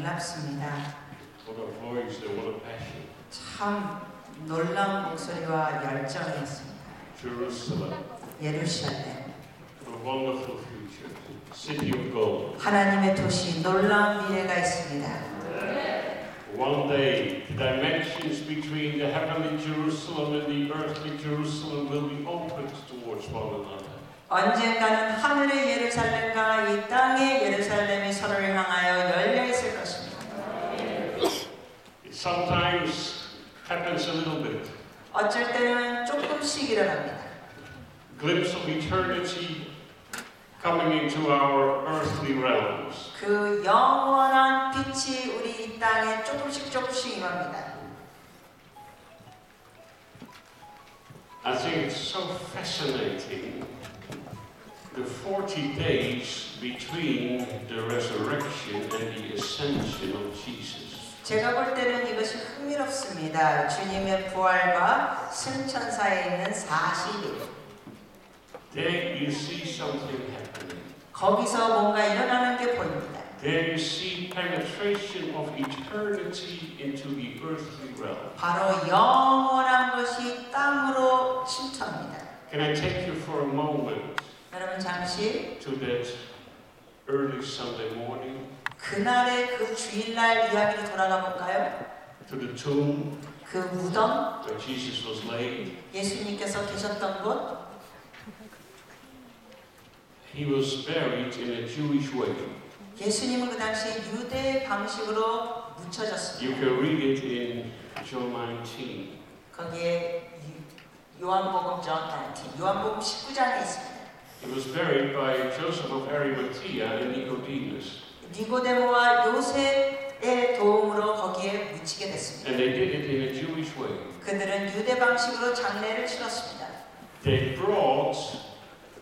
놀랍습니다. What a voice and what a passion. 참 놀라운 목소리와 열정이었습니다. Jerusalem, 예루살렘, a wonderful future. City of gold. 하나님의 도시, 놀라운 미래가 있습니다. One day, the dimensions between the heavenly Jerusalem and the earthly Jerusalem will be opened towards one another. 언젠가는 하늘의 예루살렘과 이 땅의 예루살렘이 서로를 향하여 열려 있을 것입니다. It sometimes happens a little bit. 어쩔 때는 조금씩 일어납니다. Glimpse of eternity coming into our earthly realms. 그 영원한 빛이 우리 이 땅에 조금씩 임합니다. I think it's so fascinating. The 40 days between the resurrection and the ascension of Jesus. 제가 볼 때는 이것이 흥미롭습니다. 주님의 부활과 승천 사이에 있는 40일. There you see something happening. 거기서 뭔가 일어나는 게 보입니다. There you see penetration of eternity into the earthly realm. 바로 영원한 것이 땅으로 침투합니다. Can I take you for a moment 여러분 잠시 to that early Sunday morning? 그날의 그 주일날 이야기로 돌아가 볼까요? To the tomb 그 무덤, where Jesus was laid. 예수님께서 계셨던 곳. He was buried in a Jewish way. 예수님은 그 당시 유대 방식으로 묻혀졌습니다. You can read it in John 19. 거기에 요한복음 요한복음 19장에 있습니다. He was buried by Joseph of Arimathea and Nicodemus. 니고데모와 요셉의 도움으로 거기에 묻히게 됐습니다. And they did it in a Jewish way. 그들은 유대 방식으로 장례를 치렀습니다. They brought,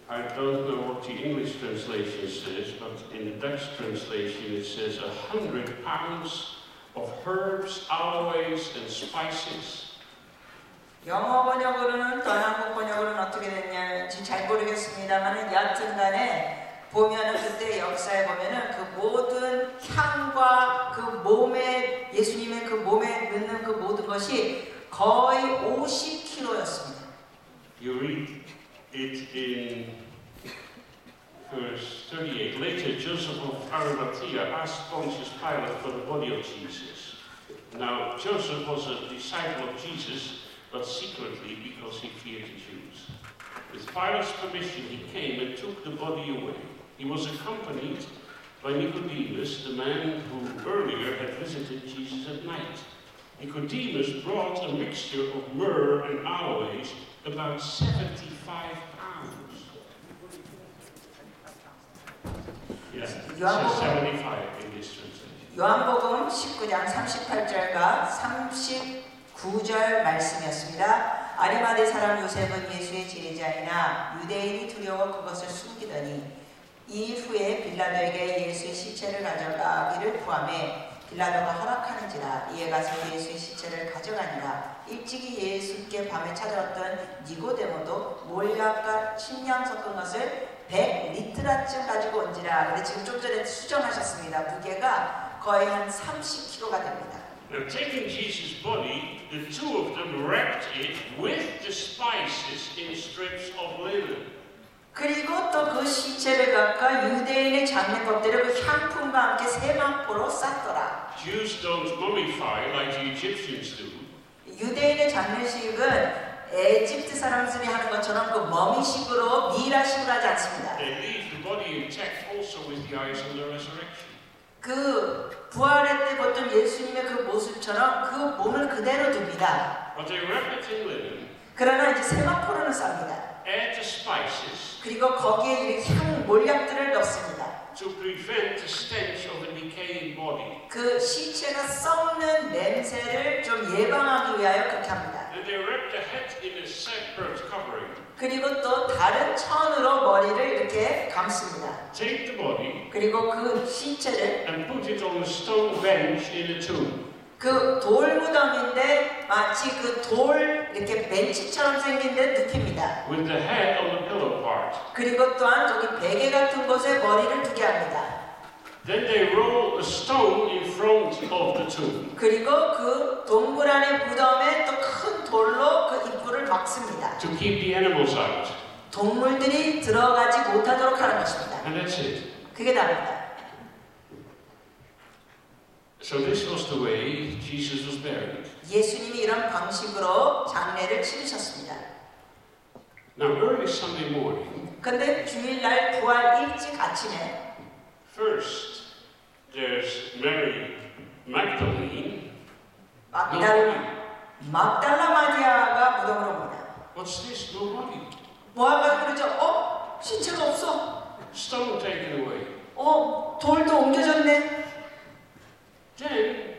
I don't know what the English translation says, but in the Dutch translation it says 100 pounds of herbs, aloes and spices. 영어 번역으로는 또 한국 번역으로는 어떻게 됐냐지 잘 모르겠습니다만은 여튼간에 보면은 그때 역사에 보면은 그 모든 향과 그 몸에 예수님의 그 몸에 넣는 그 모든 것이 거의 50kg였습니다. You read it in verse 38. Later, Joseph of Arimathea asked Pontius Pilate for the body of Jesus. Now, Joseph was a disciple of Jesus, but secretly because he feared the Jews. With Pilate's permission, he came and took the body away. He was accompanied by Nicodemus, the man who earlier had visited Jesus at night. Nicodemus brought a mixture of myrrh and aloes, about 75 pounds. Yes, it says 75 in this translation. 요한복음 19장 38절과 39절 말씀이었습니다. 아리마대 사람 요셉은 예수의 지혜자이나 유대인이 두려워 그것을 숨기더니 이후에 빌라도에게 예수의 시체를 가져가기를 구하매 빌라도가 허락하는지라 이에 가서 예수의 시체를 가져가니라. 일찍이 예수께 밤에 찾아왔던 니고데모도 몰약과 침량 섞은 것을 100리트라쯤 가지고 온지라. 근데 지금 좀 전에 수정하셨습니다. 무게가 거의 한 30kg가 됩니다. Now, taking Jesus' body, the two of them wrapped it with the spices in strips of linen. 그리고 또 그 시체를 갖가 유대인의 장례법대로 그 향품과 함께 세마포로 쌌더라. Jews don't mummify like the Egyptians do. 유대인의 장례식은 에집트 사람들이 하는 것처럼 그 머미식으로 미라식으로 하지 않습니다. They leave the body intact also with the eyes on the resurrection. 그 부활의 때 보통 예수님의 그 모습처럼 그 몸을 그대로 둡니다. But they wrap it in linen. 그러나 이제 세마포로는 쌉니다. Add the spices 그리고 거기에 이렇게 향 몰약들을 넣습니다. to prevent the stench of a decaying body. 그 시체가 썩는 냄새를 좀 예방하기 위하여 그렇게 합니다. And they wrap the head in a separate covering. 그리고 또 다른 천으로 머리를 이렇게 감습니다. Take the body 그리고 그 시체를 and put it on a stone bench in a tomb. 그 돌무덤인데 마치 그 돌 이렇게 벤치처럼 생긴 데 눕힙니다. With the head on the pillow part. 그리고 또한 저기 베개 같은 곳에 머리를 두게 합니다. Then they roll a stone in front of the tomb 그리고 그 동굴 안의 무덤에 또 큰 돌로 그 입구를 막습니다. to keep the animals out. 동물들이 들어가지 못하도록 하는 것입니다. And that's it. 그게 답니다. So this was the way Jesus was buried. 예수님이 이런 방식으로 장례를 치르셨습니다. Now early Sunday morning, 근데 주일날 부활 일찍 아침에 first there's Mary Magdalene. 막달라 마리아가 무덤으로 옵니다. What's this? No body. 뭐하가 그러죠? 신체가 없어. Stone taken away. 돌도 옮겨졌네. Then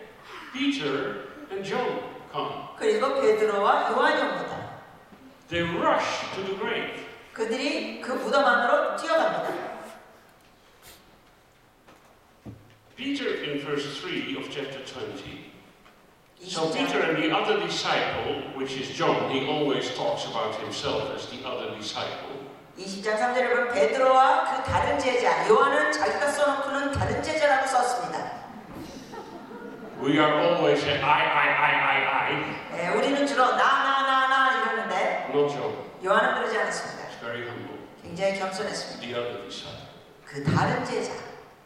Peter and John come. 그리고 베드로와 요한이 옵니다. They rush to the grave. 그들이 그 무덤 안으로 뛰어갑니다. Peter in verse 3 of chapter 20. So Peter and the other disciple, which is John, he always talks about himself as the other disciple. 20장 3절에 보면 베드로와 그 다른 제자, 요한은 자기가 써놓고는 다른 제자라고 썼습니다. We are always saying I. 네, 우리는 주로 나 이러는데 Not John. 요한은 그러지 않았습니다. He's very humble. 굉장히 겸손했습니다. The other disciple. 그 다른 제자,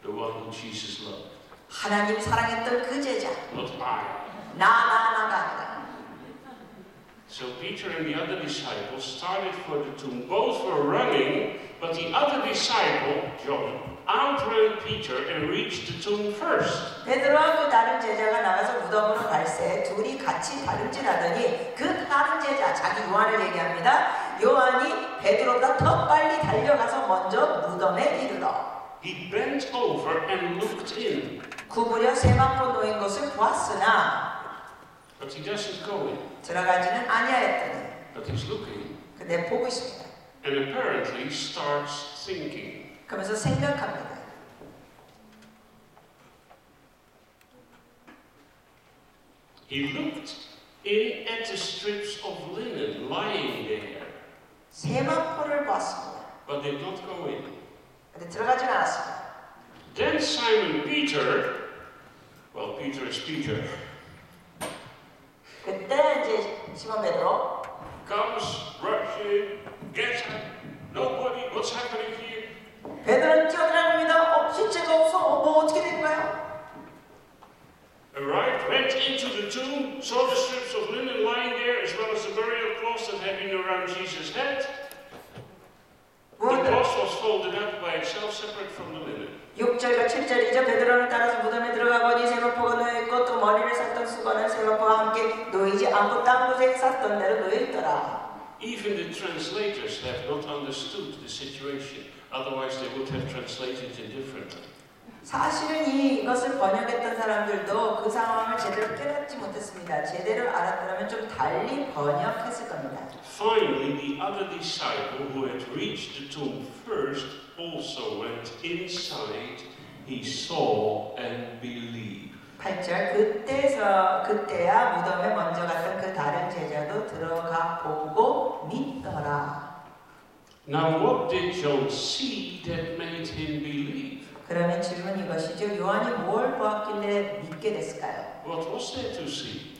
The one whom Jesus loved. 하나님이 사랑했던 그 제자, Not I. 나가 아니라. So Peter and the other disciple started for the tomb. Both were running, but the other disciple, John, outran Peter and reached the tomb first. 베드로와 그 다른 제자가 나가서 무덤으로 갈새 둘이 같이 다름질하더니 그 다른 제자, 자기 요한을 얘기합니다. 요한이 베드로보다 더 빨리 달려가서 먼저 무덤에 이르러 He bent over and looked in, 구부려 세마포 놓인 것을 보았으나 but he doesn't go in. 들어가지는 아니하였더니 But he's looking 근데 보고 있습니다. and apparently starts thinking. 그러면서 생각합니다. He looked in at the strips of linen lying there, 세마포를 보았습니다. but did not go in. 근데 들어가진 않았습니다. Then Simon Peter, well, Peter is Peter, 그때 이제 시몬 베드로 comes, rushing, gets up. Nobody, what's happening here? 베드로는 뛰어들어갑니다. 실체가 없어. 뭐 어떻게 된 거야? Arrived, went into the tomb, saw the strips of linen lying there, as well as the burial cloth that had been around Jesus' head. The cloth was folded up by itself, separate from the linen. 6절과 7절이죠. 베드로를 따라서 무덤에 들어가 보니 세마포가 놓여있고 또 머리를 쌌던 수건은 세마포와 함께 놓이지 않고 딴 곳에 쌌던 대로 놓여있더라. Even the translators have not understood the situation. Otherwise, they would have translated it differently. 사실은 이것을 번역했던 사람들도 그 상황을 제대로 깨닫지 못했습니다. 제대로 알았더라면 좀 달리 번역했을 겁니다. Finally, the other disciple who had reached the tomb first also went inside. He saw and believed. 8절 그때야 무덤에 먼저 갔던 그 다른 제자도 들어가 보고 믿더라. Now, what did John see that made him believe? 그러면 질문 이것이죠. 요한이 뭘 보았길래 믿게 됐을까요? What was there to see?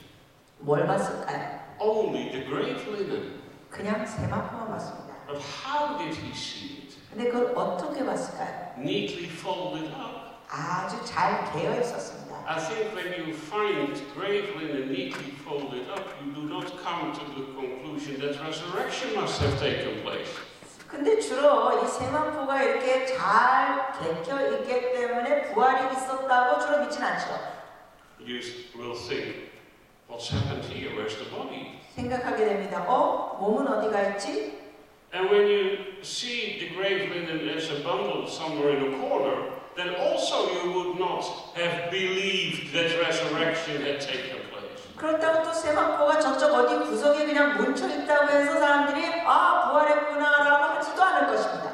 뭘 봤을까요? Only the grave linen. 그냥 세마포만 봤습니다. But how did he see it? 근데 그걸 어떻게 봤을까요? Neatly folded up. 아주 잘 개어 있었습니다. I think when you find grave linen neatly folded up, you do not come to the conclusion that resurrection must have taken place. 근데 주로 이 세마포가 이렇게 잘 개겨 있기 때문에 부활이 있었다고 주로 믿진 않죠. You will think, what's happened here? Where's the body? 생각하게 됩니다. 몸은 어디가 있지? And when you see the grave linen as a bundle somewhere in a corner, then also you would not have believed that resurrection had taken place. 그렇다고 또 세마포가 저쪽 어디 구석에 그냥 뭉쳐 있다고 해서 사람들이 부활했구나라고 하지도 않을 것입니다.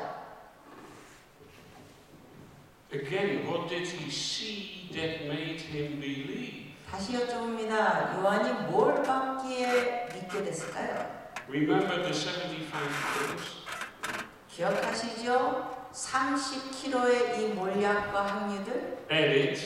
Again, what did he see that made him believe? 다시 여쭤봅니다. 요한이 뭘 봤기에 믿게 됐을까요? Remember the 75 years? 기억하시죠? 30kg의 이 몰약과 항류들 added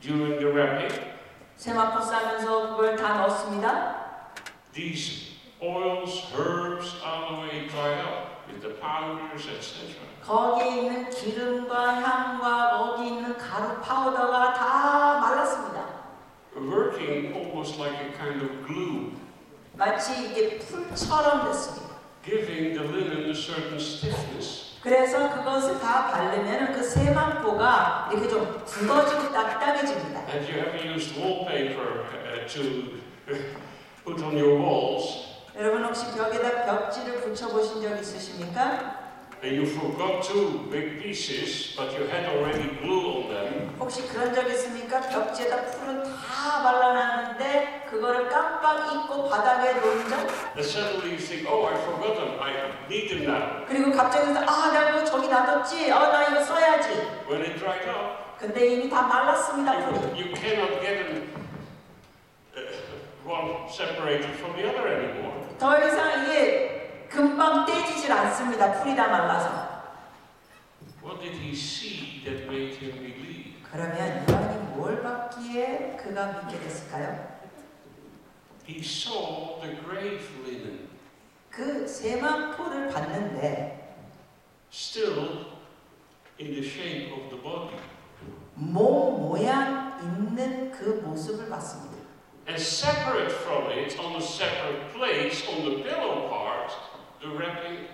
during the wrapping. 세마포 싸면서 그걸 다 넣습니다. These oils, herbs, aloe dried up with the powders, etc. 거기에 있는 기름과 향과 거기 있는 가루 파우더가 다 말랐습니다. Working almost like a kind of glue, 마치 이게 풀처럼 됐습니다. giving the linen a certain stiffness. 그래서 그것을 다 바르면 그 세마포가 이렇게 좀 굳어지고 딱딱해집니다. Have you ever used wallpaper to put on your walls? 여러분 혹시 벽에다 벽지를 붙여보신 적 있으십니까? And you forgot two big pieces, but you had already glue on them. 혹시 그런 적 있습니까? 벽지에다 풀은 다 발라놨는데 그거를 깜빡 잊고 바닥에 놓은 적? And suddenly you think, oh, I forgot them. I need them now. 그리고 갑자기 아, 내가 그거 저기 놔뒀지? 나 이거 써야지. When it dried up, 근데 이미 다 말랐습니다, 풀이. you cannot get them one separated from the other anymore. 더 이상 이게 금방 떼지질 않습니다. 풀이 다 말라서. What did he see that made him believe? 그러면 요한이 뭘 받기에 그가 믿게 됐을까요? He saw the grave linen 그 세마포를 봤는데 still in the shape of the body. 몸 모양 있는 그 모습을 봤습니다. And separate from it, on a separate place, on the pillow part, the wrapping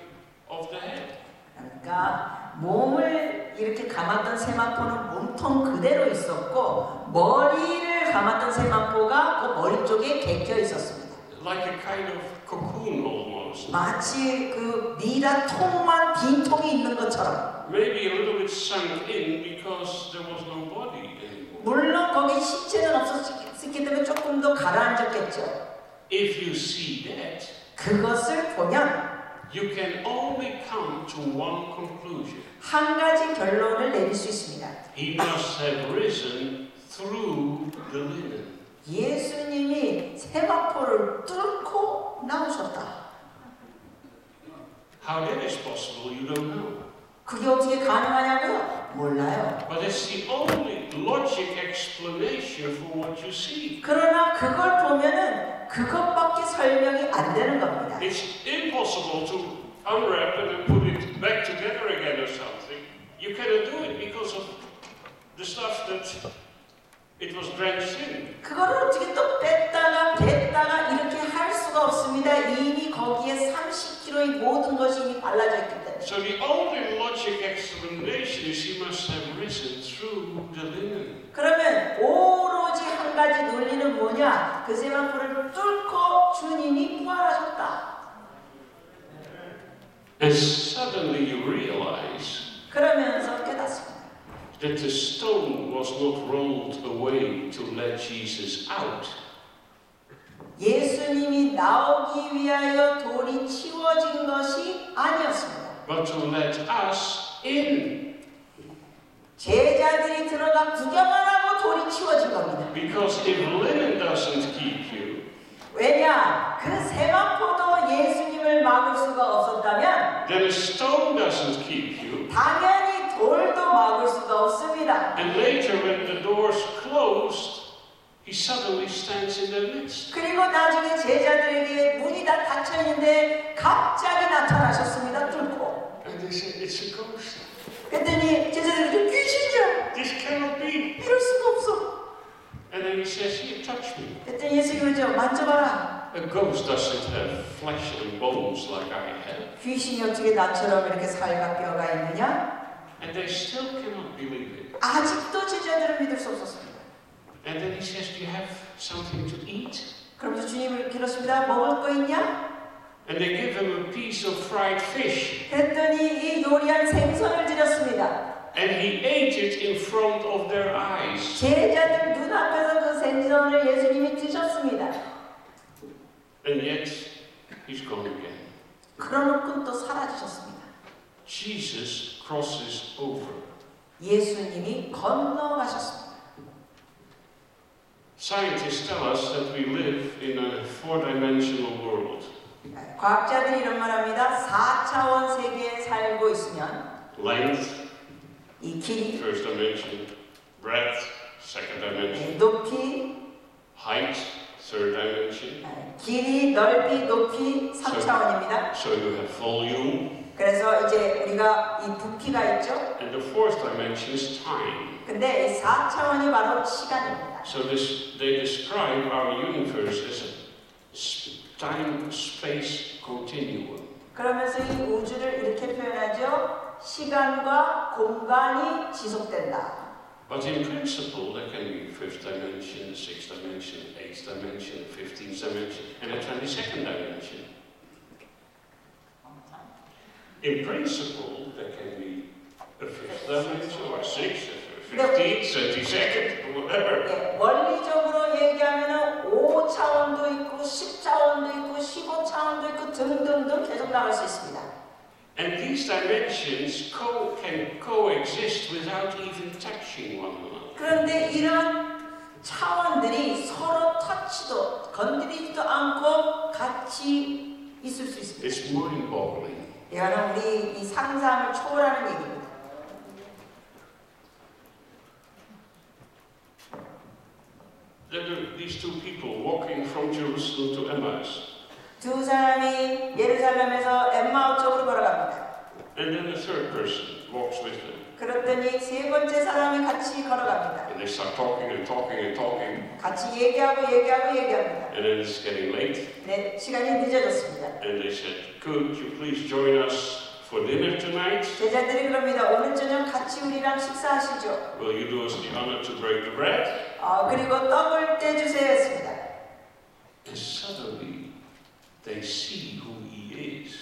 of the head. 그러니까 몸을 이렇게 감았던 세마포는 몸통 그대로 있었고 머리를 감았던 세마포가 그 머리 쪽에 개겨 있었습니다. Like a kind of cocoon almost. 마치 그 미라 통만 빈 통이 있는 것처럼. Maybe a little bit sunk in because there was no body anymore. 물론 거기 신체는 없었기 때문에 조금 더 가라앉았겠죠. If you see that, 그것을 보면 you can only come to one conclusion. 한 가지 결론을 내릴 수 있습니다. He must have risen through the linen. 예수님이 세마포를 뚫고 나오셨다. How that is possible, you don't know. 그게 어떻게 가능하냐고요? 몰라요. But it's the only logic explanation for what you see. 그러나 그걸 보면은 그것밖에 설명이 안 되는 겁니다. It's impossible to unwrap it and put it back together again or something. You cannot do it because of the stuff that it was drenched in. 그거를 어떻게 또 뺐다가 이렇게 할 수가 없습니다. 이미 거기에 30kg의 모든 것이 이미 발라져 있기 때문에. So the only logic explanation is he must have risen through the linen. 그러면 오로지 한 가지 논리는 뭐냐? 그 세마포를 뚫고 주님이 부활하셨다. And suddenly you realize 그러면서 깨닫습니다. that the stone was not rolled away to let Jesus out. 예수님이 나오기 위하여 돌이 치워진 것이 아니었습니다. But to let us in. 제자들이 들어가 구경하라고 돌이 치워진 겁니다. Because if linen doesn't keep you, 왜냐? 그 세마포도 예수님을 막을 수가 없었다면 then a stone doesn't keep you. 당연히 돌도 막을 수가 없습니다. And later when the doors closed, he suddenly stands in their midst. 그리고 나중에 제자들에게 문이 다 닫혀 있는데 갑자기 나타나셨습니다. 뚫고. And they said, it's a ghost. 그랬더니 제자들이 귀신이야. This cannot be. 이럴 수가 없어. And then he says, here, touch me. 그랬더니 예수님이 그러죠. 만져봐라. A ghost doesn't have flesh and bones like I have. 귀신이 어떻게 나처럼 이렇게 살과 뼈가 있느냐? And they still cannot believe it. 아직도 제자들은 믿을 수 없었습니다. And then he says, do you have something to eat? 그러면서 주님을 길었습니다. 먹을 거 있냐? And they give him a piece of fried fish. 그랬더니 이 요리한 생선을 드렸습니다. And he ate it in front of their eyes. 제자들 눈앞에서 그 생선을 예수님이 드셨습니다. And yet, he's gone again. 그러놓고 또 사라지셨습니다. Jesus crosses over. 예수님이 건너가셨습니다. Scientists tell us that we live in a four-dimensional world. 과학자들이 이런 말합니다. 4차원 세계에 살고 있으면 length, 이 길이, first dimension, breadth, second dimension, 높이, height, third dimension. 길이, 넓이, 높이 3차원입니다. So you have volume. 그래서 이제 우리가 이 부피가 있죠. And the fourth dimension is time. 근데 이 4차원이 바로 시간입니다. So they describe our universe as a time-space continuum. 그러면서 이 우주를 이렇게 표현하죠. 시간과 공간이 지속된다. But in principle, there can be fifth dimension, sixth dimension, eighth dimension, 15th dimension, and a 22nd dimension. In principle, there can be a fifth dimension, or a sixth, a 15th, 22nd, whatever. 예, 원리적으로 얘기하면 5차원도 있고 10차원도 있고 15차원도 있고 등등등 계속 나갈 수 있습니다. And these dimensions can coexist without even touching one another. 그런데 이런 차원들이 서로 터치도 건드리지도 않고 같이 있을 수 있습니다. It's mind-boggling. 이거는 우리 이 상상을 초월하는 얘기입니다. There are these two people walking from Jerusalem to Emmaus. 두 사람이 예루살렘에서 엠마오 쪽으로 걸어갑니다. And then a third person walks with them. 그랬더니 세 번째 사람이 같이 걸어갑니다. And they start talking and talking and talking. 같이 얘기합니다. And then it's getting late. 네, 시간이 늦어졌습니다. And they said, could you please join us for dinner tonight? 제자들이 그럽니다. 오늘 저녁 같이 우리랑 식사하시죠. Will you do us the honor to break the bread? 그리고 떡을 떼주세요 했습니다. And suddenly they see who he is.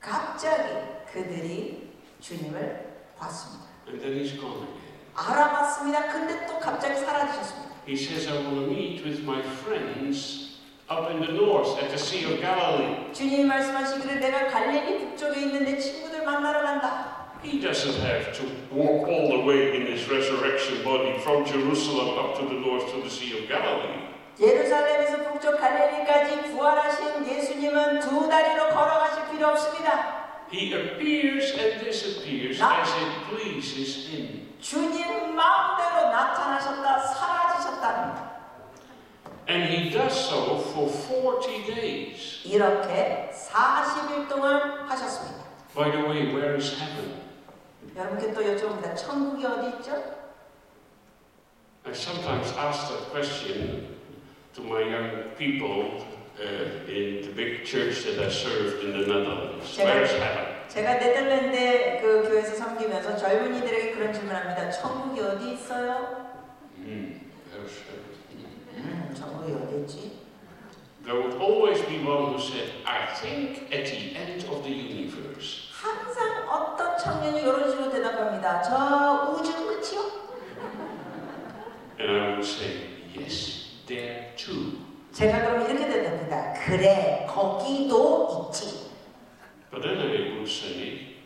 갑자기 그들이 주님을 봤습니다. And then he's gone again. 알아봤습니다. 근데 또 갑자기 사라지셨습니다. He says, I want to meet with my friends up in the north at the Sea of Galilee. 주님이 말씀하시기를 내가 갈릴리 북쪽에 있는 내 친구들 만나러 간다. He doesn't have to walk all the way in his resurrection body from Jerusalem up to the north to the Sea of Galilee. 예루살렘에서 북쪽 갈릴리까지 부활하신 예수님은 두 다리로 걸어가실 필요 없습니다. He appears and disappears as it pleases him. 주님 마음대로 나타나셨다 사라지셨답니다. And he does so for 40 days. 이렇게 40일 동안 하셨습니다. By the way, where is heaven? 여러분께 또 여쭤봅니다. 천국이 어디 있죠? I sometimes ask that question to my young people in the big church that I served in the Netherlands. Where is heaven? 제가 네덜란드 그 교회에서 섬기면서 젊은이들에게 그런 질문합니다. 천국이 어디 있어요? Where is heaven? 천국이 어디 있지? There would always be one who said, I think at the end of the universe. 항상 어떤 청년이 이런 식으로 대답합니다. 저 우주 끝이요? And I would say, yes, there too. 제가 그럼 이렇게 대답합니다. 그래, 거기도 있지. But then I would say,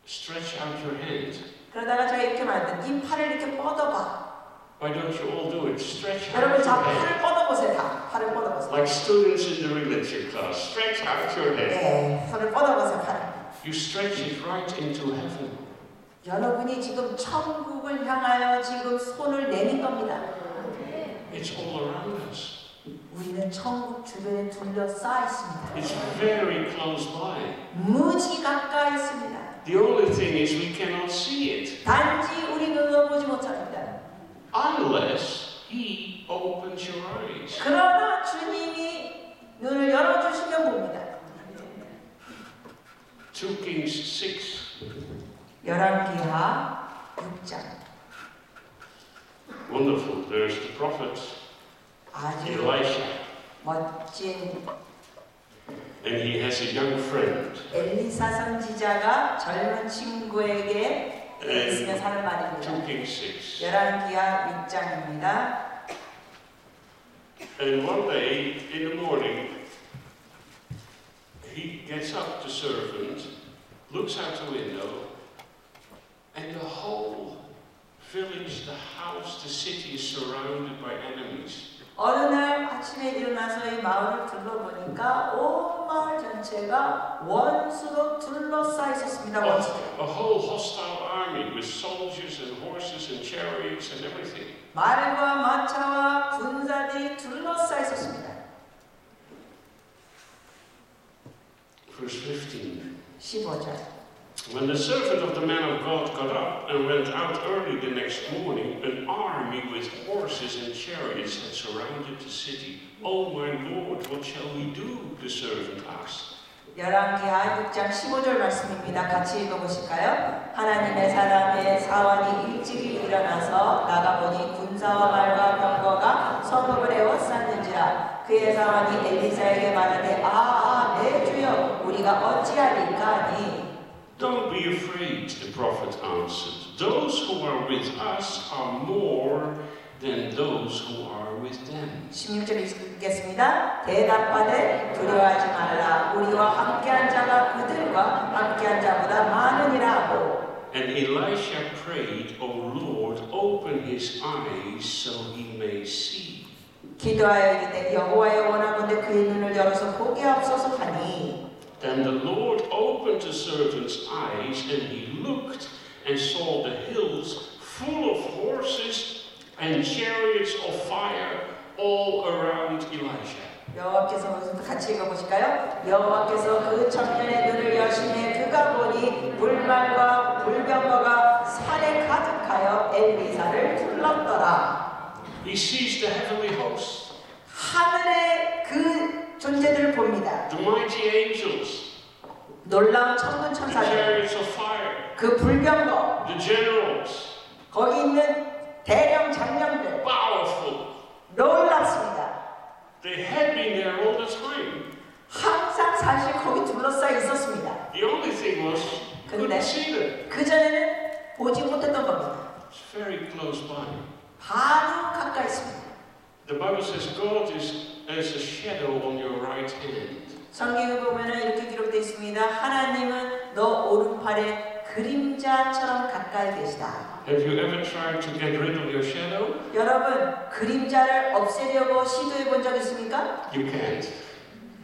stretch out your hand. 그러다가 제가 이렇게 말합니다. 네 팔을 이렇게 뻗어봐. Why don't you all do it? Stretch out 여러분 your 자 hand. 팔을 뻗어보세요. 다 팔을 뻗어보세요. Like students in the religion class, stretch out your hand. 네, 손을 뻗어보세요. 팔을. You stretch it right into heaven. 여러분이 지금 천국을 향하여 지금 손을 내민 겁니다. It's all around us. 우리는 천국 주변에 둘러싸여 있습니다. It's very close by. 무지 가까이 있습니다. The only thing is we cannot see it 단지 우리 눈으로 보지 못합니다. unless He opens your eyes. 그러나 주님이 눈을 열어주시면 봅니다. 2 Kings 6. 열왕기하 6장. Wonderful. There's the prophet 아주 Elisha, 멋진 and he has a young friend. 엘리사 선지자가 젊은 친구에게 있으며 사는 2 말입니다. Kings 6. 열왕기하 6장입니다. And one day in the morning, he gets up, the servant, looks out the window, and the whole village, the house, the city is surrounded by enemies. 어느 날 아침에 일어나서 이 마을을 둘러보니까 온 마을 전체가 원수로 둘러싸여 있었습니다. 원수들. A whole hostile army with soldiers and horses and chariots and everything. 말과 마차와 군사들이 둘러싸여 있었습니다. Verse 15. 15절. When the servant of the man of God got up and went out early the next morning, an army with horses and chariots had surrounded the city. Oh my Lord, what shall we do? The servant asked. 열왕기하 6장 15절 말씀입니다. 같이 읽어보실까요? 하나님의 사람의 사환이 일찍이 일어나서 나가보니 군사와 말과 병거가 성읍을 에워쌌는지라. 그의 사환이 엘리사에게 말하되 내 주여 우리가 어찌하리까 하니 Don't be afraid, the prophet answered. Those who are with us are more than those who are with them. 16절 읽겠습니다. 대답하되 두려워하지 말라. 우리와 함께한 자가 그들과 함께한 자보다 많으니라 하고. And Elisha prayed, O Lord, open his eyes so he may see. 기도하여 이르되 여호와여 원하건대 그의 눈을 열어서 보게 하옵소서 하니. Then the Lord opened the servant's eyes, and he looked and saw the hills full of horses and chariots of fire all around Elijah. 여호와께서 같이 읽어보실까요? 여호와께서 그 청년의 눈을 여시매 그가 보니 불말과 불병거가 산에 가득하여 엘리사를 둘렀더라. He sees the heavenly hosts, 하늘의 그 존재들을 봅니다. the mighty angels, 놀라운 천군 the 천사들, chariots of fire, 그 불병거, the generals, 거기 있는 대령 장령들, powerful. 놀랍습니다. They had been there all the time. 항상 사실 거기 둘러싸여 있었습니다. The only thing was, couldn't see them. 그 전에는 보지 못했던 겁니다. It's very close by. 바로 가까이 있습니다. The Bible says God is as a shadow on your right hand. 성경에 보면은 이렇게 기록되어 있습니다. 하나님은 너 오른팔에 그림자처럼 가까이 계시다. Have you ever tried to get rid of your shadow? 여러분, 그림자를 없애려고 시도해 본 적 있습니까? You can't.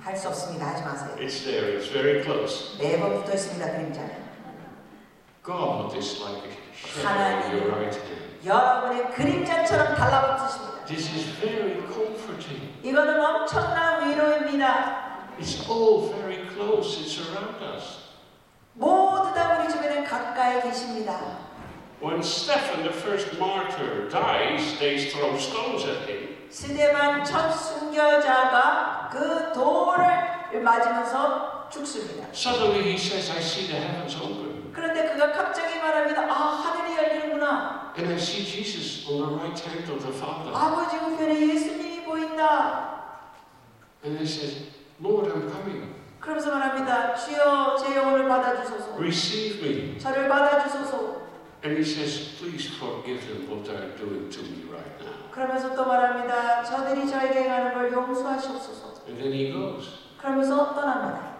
할 수 없습니다. 하지 마세요. It's there. It's very close. 매번 붙어 있습니다. 그림자는. God is like a shadow on your right hand. 여러분의 그림자처럼 달라붙으십니다. This is very comforting. 이거는 엄청난 위로입니다. It's all very close. It's around us. 모두 다 우리 주변에 가까이 계십니다. When Stephen, the first martyr, dies, they throw stones at him. 스데반 첫 순교자가 그 돌을 맞으면서 죽습니다. Suddenly he says, I see the heavens open. 그런데 그가 갑자기 말합니다. 하늘이 열리는구나. And I see Jesus on the right hand of the Father. 아버지 우편에 예수님이 보인다. And he says, Lord, I'm coming. 그러면서 말합니다. 주여 제 영혼을 받아주소서. Receive me. 저를 받아주소서. And he says, please forgive them what they're doing to me right now. 그러면서 또 말합니다. 저들이 저에게 행하는 걸 용서하시옵소서. And then he goes. 그러면서 떠납니다.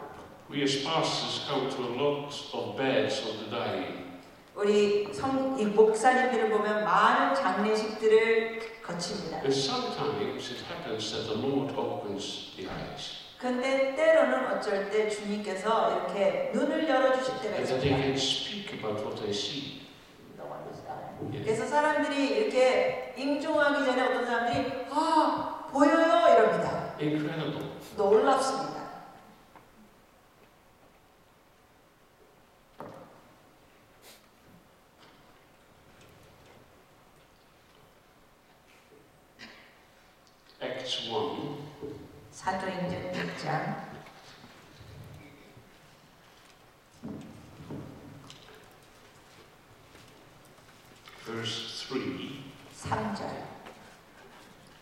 We as pastors come to a lot of beds of the dying. 우리 이 목사님들을 보면 많은 장례식들을 거칩니다. And sometimes it happens that the Lord opens the eyes. 근데 때로는 어쩔 때 주님께서 이렇게 눈을 열어주실 때가 And that they 있습니다. can speak about what they see. 그래서 사람들이 이렇게 임종하기 전에 어떤 사람들이 보여요 이럽니다. Incredible. 놀랍습니다. Acts 1. 사도행전 6장 Verse 3. 3절.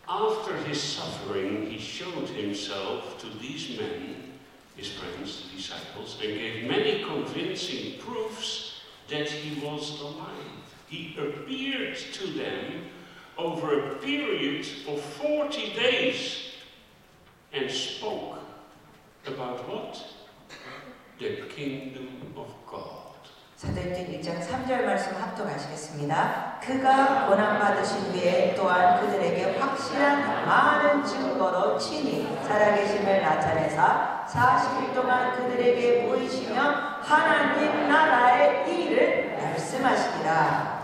After his suffering, he showed himself to these men, his friends, the disciples, and gave many convincing proofs that he was alive. He appeared to them over a period of 40 days and spoke about what? The kingdom of God. 사도행전 1장 3절 말씀 합독하시겠습니다. 그가 고난받으신 후에 또한 그들에게 확실한 많은 증거로 친히 살아계심을 나타내사 40일 동안 그들에게 보이시며 하나님 나라의 일을 말씀하시니라.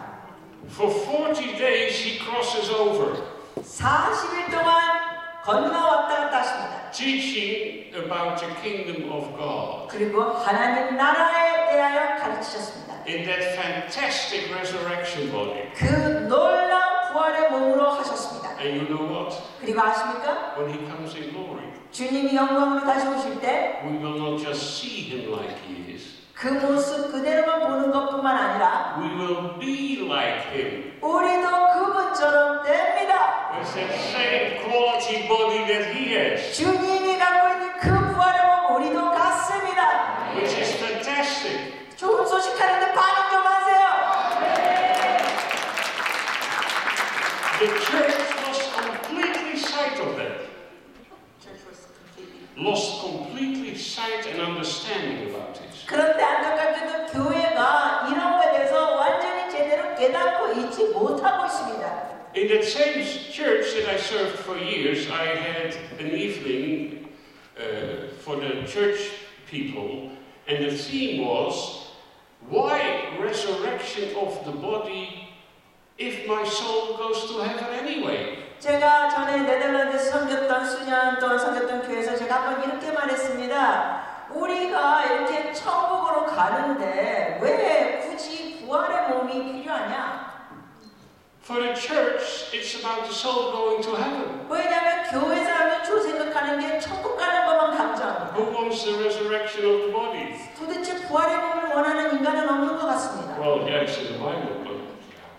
For 40 days he crosses over, 40일 동안 건너왔다 갔다 하십니다. teaching about the kingdom of God. 그리고 하나님 나라에 대하여 가르치셨습니다. In that fantastic resurrection body. 그 놀라운 부활의 몸으로 하셨습니다. And you know what? 그리고 아십니까? When he comes in glory, 주님이 영광으로 다시 오실 때 we will not just see him like he is. 그 모습 그대로만 보는 것뿐만 아니라 We will be like him. 우리도 그분처럼 됩니다. With that same quality body that he has. 주님이 갖고 있는 그 부활의 몸 우리도 갖습니다. Which is fantastic. 좋은 소식 하는데 반응 좀 하세요. The church lost completely sight of that. Lost completely sight and understanding about it. 그런데 안타깝게도 교회가 이런 것에 대해서 완전히 제대로 깨닫고 있지 못하고 있습니다. In that same church that I served for years, I had an evening for the church people, and the theme was, why resurrection of the body if my soul goes to heaven anyway? 제가 전에 네덜란드에서 섬겼던 수년 동안 섬겼던 교회에서 제가 한번 이렇게 말했습니다. 우리가 이렇게 천국으로 가는데 왜 굳이 부활의 몸이 필요하냐? For the church, it's about the soul going to heaven. 왜냐하면 교회 사람이 주 생각하는 게 천국 가는 것만 강조합니다. Who wants the resurrection of the body? 도대체 부활의 몸을 원하는 인간은 없는 것 같습니다. Well, yeah, it's in the Bible, but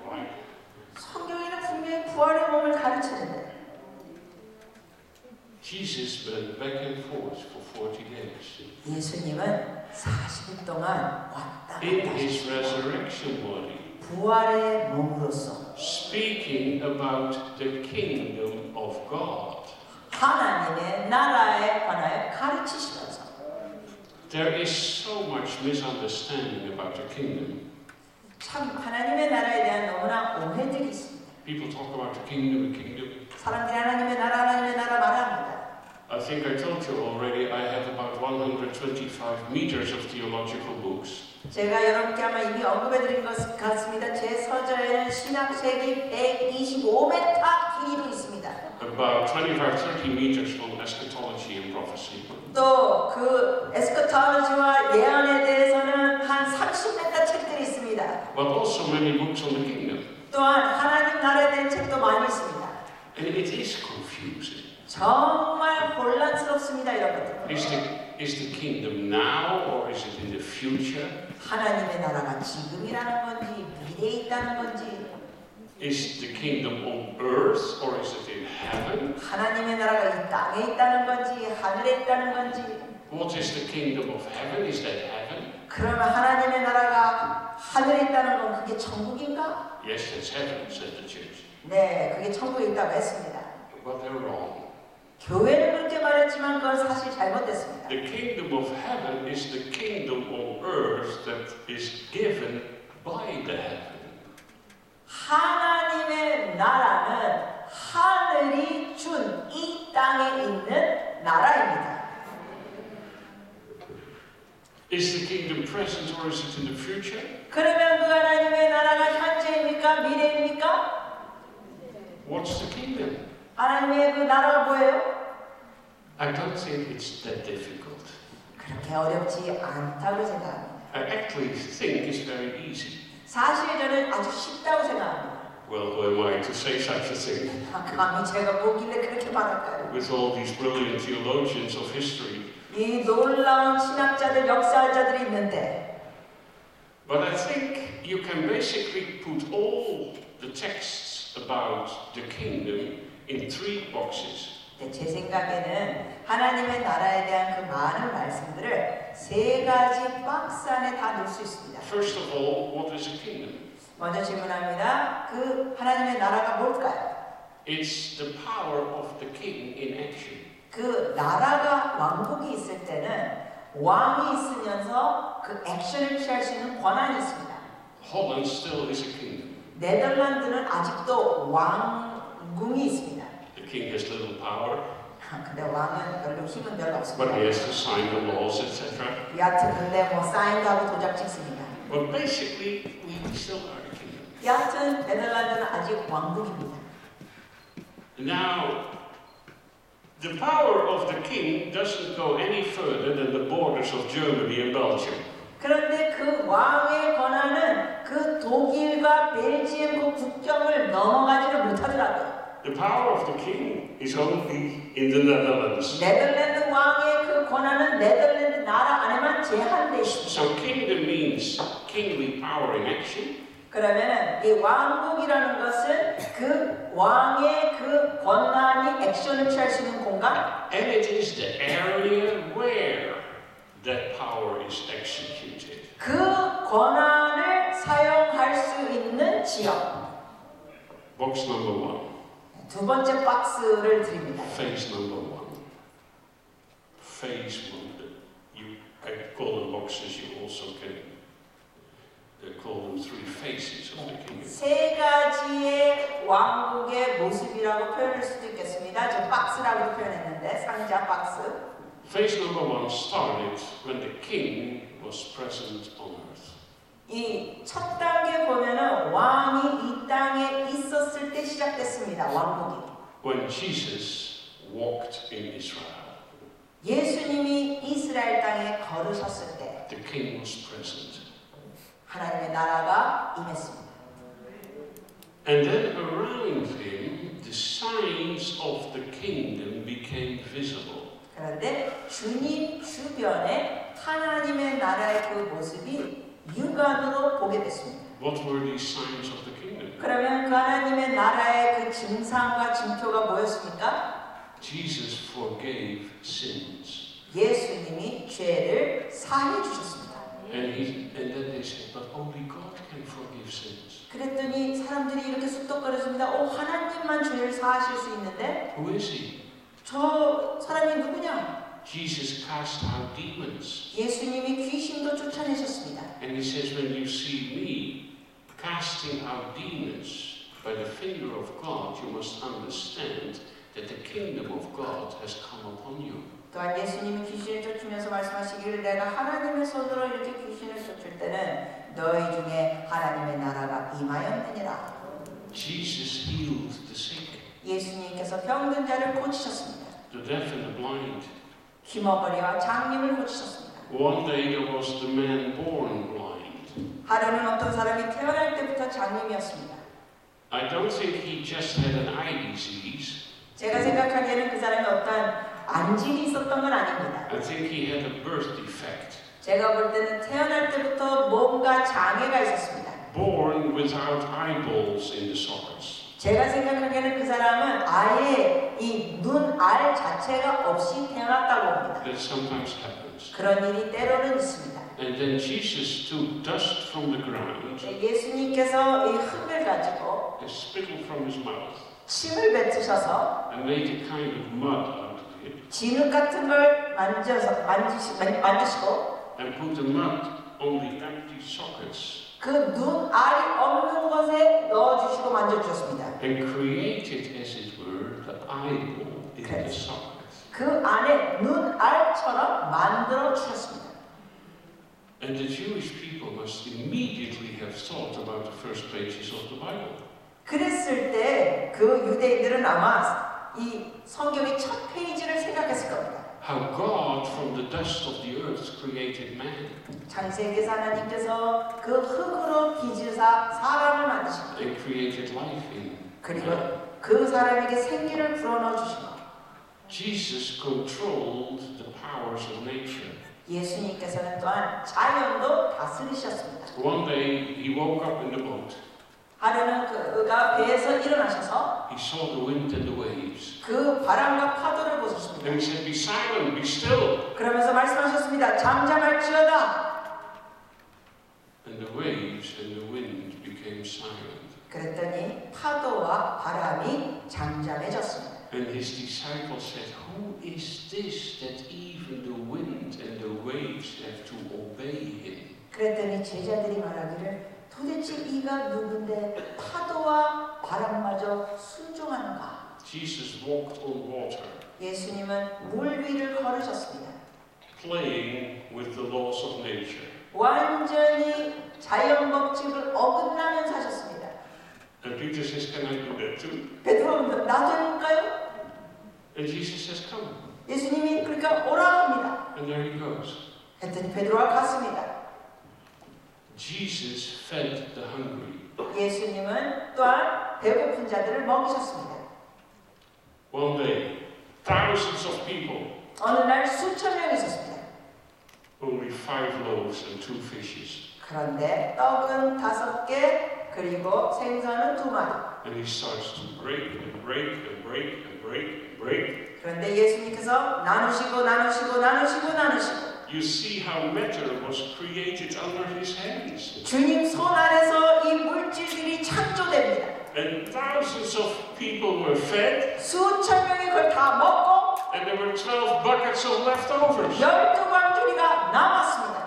why? 성경에는 분명히 부활의 몸을 가르치는데 Jesus went back and forth for 40 days. 예수님은 40일 동안 왔다 In 갔다 his 하셨습니다. resurrection body, 부활의 몸으로서 speaking about the kingdom of God. 하나님의 나라에 관하여 가르치시면서 There is so much misunderstanding about the kingdom. 참 하나님의 나라에 대한 너무나 오해들이 있습니다. People talk about the kingdom. 사람들이 하나님의 나라 말합니다. I think I told you already, I have about 125 meters of theological books. 제가 여러분께 아마 이미 언급해드린 것 같습니다. 제 서적에는 신학책이 125m 길이로 있습니다. About 25-30 meters on eschatology and prophecy. 또 그 에스커톨로지와 예언에 대해서는 한 30m 책들이 있습니다. But also many books on the kingdom. 또한 하나님 나라에 대한 책도 많이 있습니다. And it is confusing. 정말 혼란스럽습니다. 이런 것들. Is the kingdom now or is it in the future? 하나님의 나라가 지금이라는 건지 미래에 있다는 건지 Is the kingdom on earth or is it in heaven? 하나님의 나라가 이 땅에 있다는 건지 하늘에 있다는 건지 What is the kingdom of heaven? Is that heaven? 그러면 하나님의 나라가 하늘에 있다는 건 그게 천국인가? Yes, that's heaven, said the church. 네, 그게 천국에 있다고 했습니다. But they're wrong. 교회는 그렇게 말했지만 그건 사실 잘못됐습니다. The kingdom of heaven is the kingdom on earth that is given by the heaven. 하나님의 나라는 하늘이 준 이 땅에 있는 나라입니다. Is the kingdom present or is it in the future? 그러면 그 하나님의 나라가 현재입니까? 미래입니까? What's the kingdom? 하나님의 그 나라가 뭐예요? I don't think it's that difficult. 그렇게 어렵지 않다고 생각합니다. I actually think it's very easy. 사실 저는 아주 쉽다고 생각합니다. Well, who am I to say such a thing? 감히 제가 뭐길래 그렇게 말할까요? With all these brilliant theologians of history. 이 놀라운 신학자들, 역사자들이 있는데 But I think you can basically put all the texts about the kingdom in 3 boxes. 제 생각에는 하나님의 나라에 대한 그 많은 말씀들을 3가지 박스 안에 다 넣을 수 있습니다. First of all, what is a kingdom? 먼저 질문합니다. 그 하나님의 나라가 뭘까요? It's the power of the king in action. 그 나라가 왕국이 있을 때는 왕이 있으면서 그 액션을 취할 수 있는 권한이 있습니다. Holland still is a kingdom. 네덜란드는 아직도 왕궁이 있습니다. The king has little power, 근데 왕은 별로 힘은 별로 but 없습니다. he has to sign the laws, etc. 여하튼 근데 뭐 사인도 하고 도장 찍습니다. But basically, we still are a kingdom. 여하튼 네덜란드는 아직 왕국입니다. Now, the power of the king doesn't go any further than the borders of Germany and Belgium. 그런데 그 왕의 권한은 그 독일과 벨지움 그 국경을 넘어가지를 못하더라고요. The power of the king is only in the Netherlands. 네덜란드 왕의 그 권한은 네덜란드 나라 안에만 제한되어 있습니다. So kingdom means kingly power in action. 그러면은 이 왕국이라는 것은 그 왕의 그 권한이 액션을 취할 수 있는 공간, And it is the area where that power is executed. 그 권한을 사용할 수 있는 지역. Box number 1. 두 번째 박스를 드립니다. Phase number 1. Phase 1. I call them boxes, you also can call them 3 phases of the kingdom. 세 가지의 왕국의 모습이라고 표현할 수도 있겠습니다. 저 박스라고 표현했는데 상자 박스. Phase number 1 started when the king was present on earth. 이 첫 단계 보면은 왕이 이 땅에 있었을 때 시작됐습니다. 왕국이. When Jesus walked in Israel, 예수님이 이스라엘 땅에 걸으셨을 때 the king was present. 하나님의 나라가 임했습니다. And then around him, the signs of the kingdom became visible. 그런데 주님 주변에 하나님의 나라의 그 모습이 육안으로 보게 됐습니다. What were these signs of the kingdom? 그러면 그 하나님의 나라의 그 증상과 징표가 뭐였습니까? Jesus forgave sins. 예수님이 죄를 사해 주셨습니다. And then they said, but only God can forgive sins. 그랬더니 사람들이 이렇게 쑥덕거렸습니다. 하나님만 죄를 사하실 수 있는데 Who is he? 저 사람이 누구냐? Jesus cast out demons. 예수님이 귀신도 쫓아내셨습니다. And he says, when you see me casting out demons by the finger of God, you must understand that the kingdom of God has come upon you. 또한 예수님이 귀신을 쫓으면서 말씀하시기를 내가 하나님의 손으로 이렇게 귀신을 쫓을 때는 너희 중에 하나님의 나라가 임하였느니라. Jesus healed the sick, 예수님께서 병든 자를 고치셨습니다. the deaf and the blind. 귀머거리와 장님을 고치셨습니다. One day there was the man born blind. 하루는 어떤 사람이 태어날 때부터 장님이었습니다. I don't think he just had an eye disease. 제가 생각하기에는 그 사람이 어떤 안질이 있었던 건 아닙니다. I think he had a birth defect. 제가 볼 때는 태어날 때부터 뭔가 장애가 있었습니다. Born without eyeballs in the sockets. 제가 생각하기에는 그 사람은 아예 이 눈알 자체가 없이 태어났다고 봅니다. That sometimes happens. 그런 일이 때로는 있습니다. And then Jesus took dust from the ground 예수님께서 이 흙을 가지고 and spittle from his mouth 침을 뱉으셔서 and made a kind of mud out of it 진흙 같은 걸 만지시고 and put the mud on the empty sockets 그 눈알이 없는 것에 넣어주시고 만져주셨습니다. and created, as it were, the eyeball in the socket. 그 안에 눈알처럼 만들어 주셨습니다. And the Jewish people must immediately have thought about the first pages of the Bible. 그랬을 때 그 유대인들은 아마 이 성경의 첫 페이지를 생각했을 겁니다. How God from the dust of the earth created man 창세기에서 하나님께서 그 흙으로 빚으사 사람을 만드신 and created life in 그리고 man. 그 사람에게 생기를 불어넣어 주신 것. Jesus controlled the powers of nature. 예수님께서는 또한 자연도 다스리셨습니다. One day he woke up in the boat. 하루는 그가 배에서 일어나셔서 He saw the wind and the waves. 그 바람과 파도를 보셨습니다. And he said, be silent, be still. 그러면서 말씀하셨습니다. 잠잠할지어다. And the waves and the wind became silent. 그랬더니 파도와 바람이 잠잠해졌습니다. And his disciples said, "Who is this that even the wind and the waves have to obey him?" 그랬더니 제자들이 말하기를 도대체 이가 누군데 파도와 바람마저 순종하는가? Jesus walked on water, 예수님은 물 위를 걸으셨습니다. playing with the laws of nature. 완전히 자연 법칙을 어긋나면서 하셨습니다. And Peter says, "Can I do that too?" 베드로는 나도 해볼까요? And Jesus says, "Come." 예수님이 그러니까 오라 합니다. And there he goes. 했더니 베드로가 갔습니다. Jesus fed the hungry. 예수님은 또한 배고픈 자들을 먹이셨습니다. One day, thousands of people, 어느 날 수천 명이 있었습니다. only 5 loaves and 2 fishes. 그런데 떡은 5개 그리고 생선은 2마리. And he starts to break and break and break and break and break. 그런데 예수님께서 나누시고 나누시고 나누시고 나누시고 You see how matter was created under his hands. 주님 손 아래서 이 물질들이 창조됩니다. And thousands of people were fed, 수천 명이 그걸 다 먹고 and there were 12 buckets of leftovers. 12광주리가 남았습니다.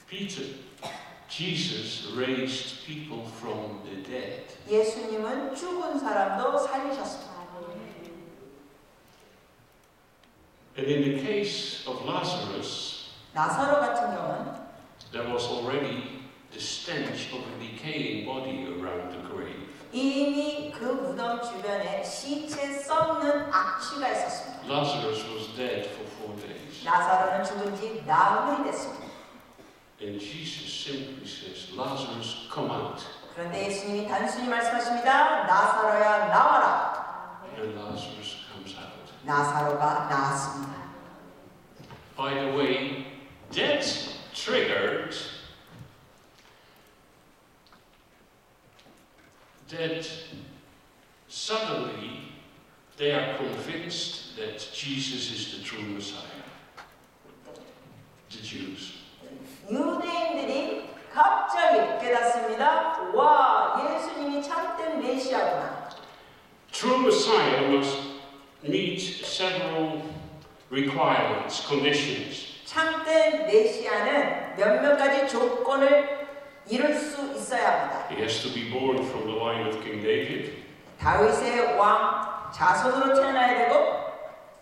Peter, Jesus raised people from the dead. 예수님은 죽은 사람도 살리셨습니다. And in the case of Lazarus, 나사로 같은 경우는 there was already the stench of a decaying body around the grave. 이미 그 무덤 주변에 시체 썩는 악취가 있었습니다. Lazarus was dead for 4 days. 나사로는 죽은 지 나흘이 됐습니다. And Jesus simply says, "Lazarus, come out." 그런데 예수님이 단순히 말씀하십니다. 나사로야 나와라. And Lazarus comes out. 나사로가 나왔습니다. By the way, that triggered that suddenly they are convinced that Jesus is the true Messiah. The Jews. 유대인들이 갑자기 깨닫습니다. 와, 예수님이 참된 메시아구나. True Messiah must meet several requirements, conditions. 참된 메시아는 몇몇 가지 조건을 이룰 수 있어야 합니다. He has to be born from the line of King David. 다윗의 왕 자손으로 태어나야 되고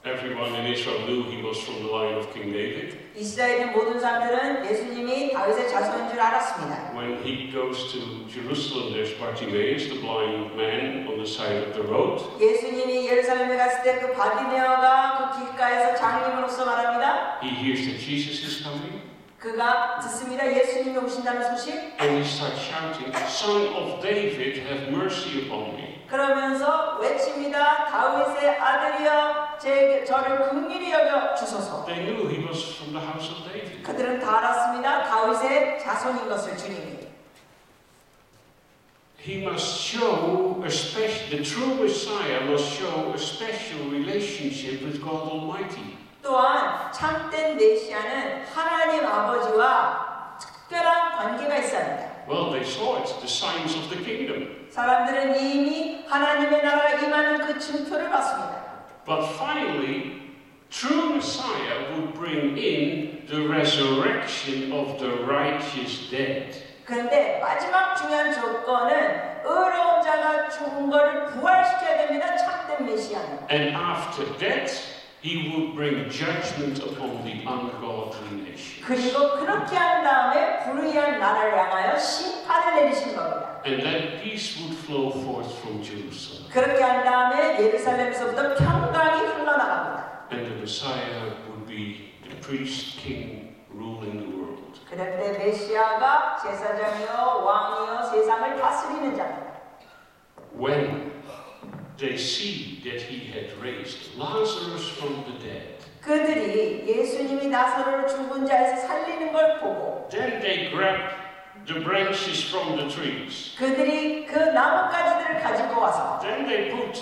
Everyone in Israel knew he was from the line of King David. 이스라엘의 모든 사람들은 예수님이 다윗의 자손인 줄 알았습니다. When he goes to Jerusalem, there's Bartimaeus, the blind man on the side of the road. 예수님이 예루살렘에 갔을 때 그 바디메어가 그 길가에서 장님으로서 말합니다. He hears that Jesus is coming, 그가 듣습니다. 예수님이 오신다는 소식. and he starts shouting, "Son of David, have mercy upon me." 그러면서 외칩니다. 다윗의 아들이여 저를 긍휼히 여겨 주소서. They knew he was from the house of David. 그들은 다 알았습니다. 다윗의 자손인 것을 주님이. He must show the true Messiah must show a special relationship with God Almighty. 또한 참된 메시아는 하나님 아버지와 특별한 관계가 있어야 합니다. Well, they saw it, the signs of the kingdom. 사람들은 이미 하나님의 나라가 임하는 그 증표를 봤습니다. But finally, true Messiah would bring in the resurrection of the righteous dead. 그런데 마지막 중요한 조건은 의로운 자가 죽은 것을 부활시켜야 됩니다. 참된 메시아는. And after that, he would bring judgment upon the ungodly nations. 그리고 그렇게 한 다음에 불의한 나라를 향하여 심판을 내리신 겁니다. And then peace would flow forth from Jerusalem. 그렇게 한 다음에 예루살렘에서부터 평강이 흘러나갑니다. And the Messiah would be the priest king ruling the world. 그럴 때 메시아가 제사장이요 왕이요 세상을 다스리는 자입니다. When they see that he had raised Lazarus from the dead, 그들이 예수님이 나사로를 죽은 자에서 살리는 걸 보고 then they grab the branches from the trees. 그들이 그 나뭇가지들을 가지고 와서 Then they put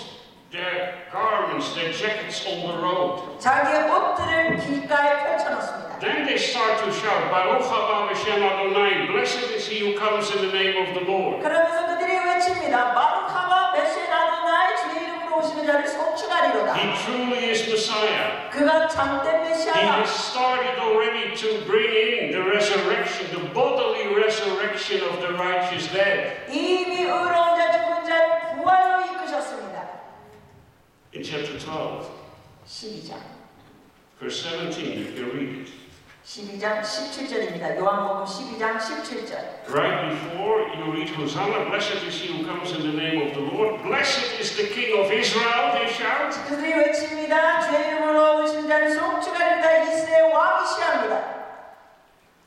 their garments, their jackets on the road. 자기의 옷들을 길가에 펼쳐놓습니다. Then they start to shout, Baruch haba b'shem Adonai, blessed is he who comes in the name of the Lord. 그러면서 그들이 외칩니다. 바룩하가 메시아 아도나이 주의 이름으로 오시는 죽은 자를 속축하리로다. He truly is Messiah. 그가 참된 He 메시아다. has started already to bring in the resurrection, the bodily resurrection of the righteous dead. 이미 의로운 자 죽은 자를 부활로 이끄셨습니다. In chapter 12, 12장 verse 17, you can read it. 12장 17절입니다. 요한복음 12장 17절. Right before you read Hosanna, blessed is he who comes in the name of the Lord. Blessed is the King of Israel, they shout. 그들이 외칩니다. 주의 이름으로 오신 자를 속축하리로다. 이스라엘 왕이시합니다.